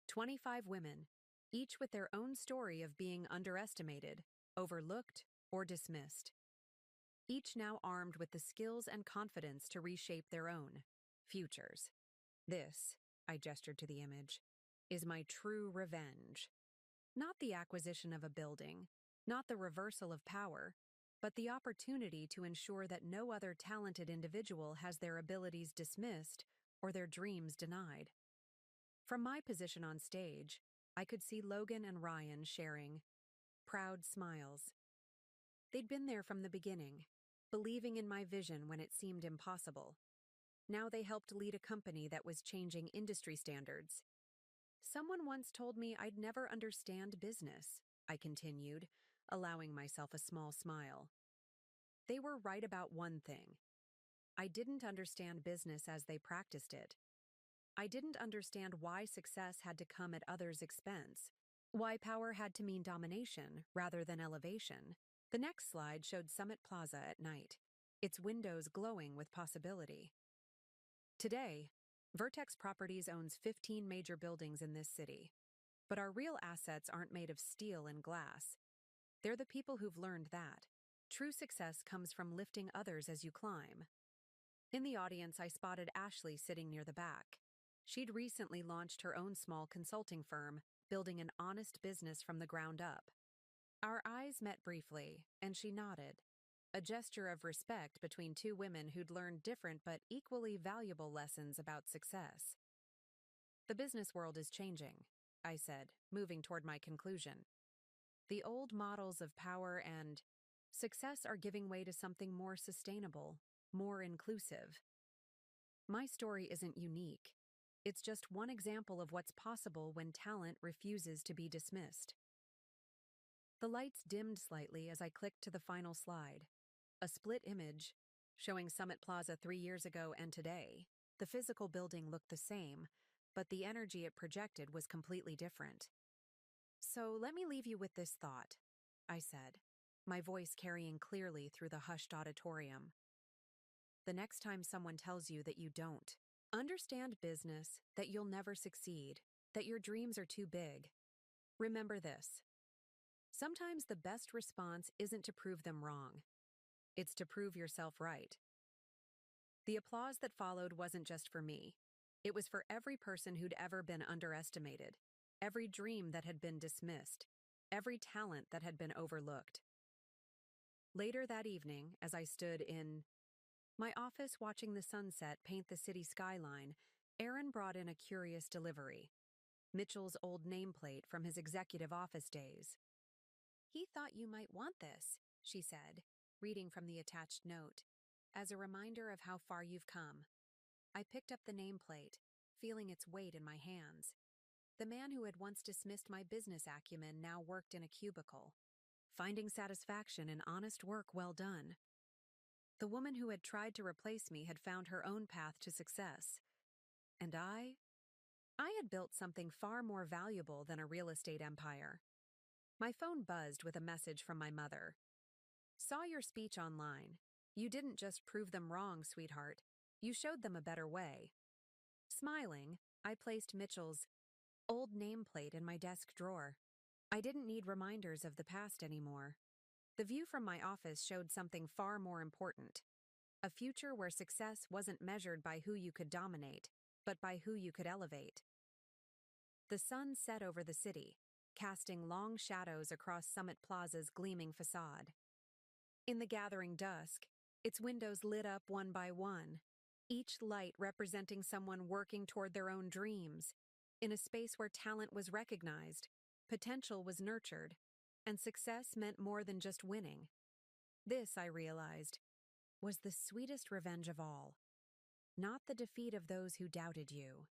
25 women, each with their own story of being underestimated, overlooked, or dismissed. Each now armed with the skills and confidence to reshape their own futures. This, I gestured to the image, is my true revenge. Not the acquisition of a building, not the reversal of power, but the opportunity to ensure that no other talented individual has their abilities dismissed or their dreams denied. From my position on stage, I could see Logan and Ryan sharing proud smiles. They'd been there from the beginning, believing in my vision when it seemed impossible. Now they helped lead a company that was changing industry standards. Someone once told me I'd never understand business, I continued, allowing myself a small smile. They were right about one thing. I didn't understand business as they practiced it. I didn't understand why success had to come at others' expense, why power had to mean domination rather than elevation. The next slide showed Summit Plaza at night, its windows glowing with possibility. Today, Vertex Properties owns 15 major buildings in this city. But our real assets aren't made of steel and glass. They're the people who've learned that. True success comes from lifting others as you climb. In the audience, I spotted Ashley sitting near the back. She'd recently launched her own small consulting firm, building an honest business from the ground up. Our eyes met briefly, and she nodded, a gesture of respect between two women who'd learned different but equally valuable lessons about success. The business world is changing, I said, moving toward my conclusion. The old models of power and success are giving way to something more sustainable, more inclusive. My story isn't unique. It's just one example of what's possible when talent refuses to be dismissed. The lights dimmed slightly as I clicked to the final slide. A split image, showing Summit Plaza 3 years ago and today. The physical building looked the same, but the energy it projected was completely different. So let me leave you with this thought, I said, my voice carrying clearly through the hushed auditorium. The next time someone tells you that you don't understand business, that you'll never succeed, that your dreams are too big, remember this. Sometimes the best response isn't to prove them wrong. It's to prove yourself right. The applause that followed wasn't just for me. It was for every person who'd ever been underestimated, every dream that had been dismissed, every talent that had been overlooked. Later that evening, as I stood in my office watching the sunset paint the city skyline, Aaron brought in a curious delivery. Mitchell's old nameplate from his executive office days. "He thought you might want this," she said, reading from the attached note, "as a reminder of how far you've come." I picked up the nameplate, feeling its weight in my hands. The man who had once dismissed my business acumen now worked in a cubicle, finding satisfaction in honest work well done. The woman who had tried to replace me had found her own path to success. And I I had built something far more valuable than a real estate empire. My phone buzzed with a message from my mother. Saw your speech online. You didn't just prove them wrong, sweetheart. You showed them a better way. Smiling, I placed Mitchell's old nameplate in my desk drawer. I didn't need reminders of the past anymore. The view from my office showed something far more important. A future where success wasn't measured by who you could dominate, but by who you could elevate. The sun set over the city, casting long shadows across Summit Plaza's gleaming facade. In the gathering dusk, its windows lit up one by one, each light representing someone working toward their own dreams, in a space where talent was recognized, potential was nurtured, and success meant more than just winning. This, I realized, was the sweetest revenge of all. Not the defeat of those who doubted you,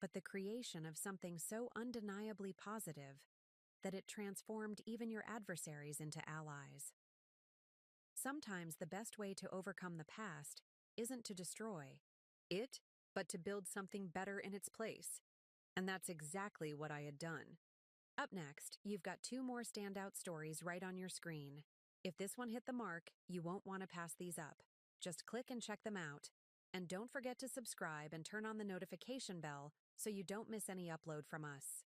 but the creation of something so undeniably positive that it transformed even your adversaries into allies. Sometimes the best way to overcome the past isn't to destroy it, but to build something better in its place. And that's exactly what I had done. Up next, you've got 2 more standout stories right on your screen. If this one hit the mark, you won't want to pass these up. Just click and check them out. And don't forget to subscribe and turn on the notification bell so you don't miss any upload from us.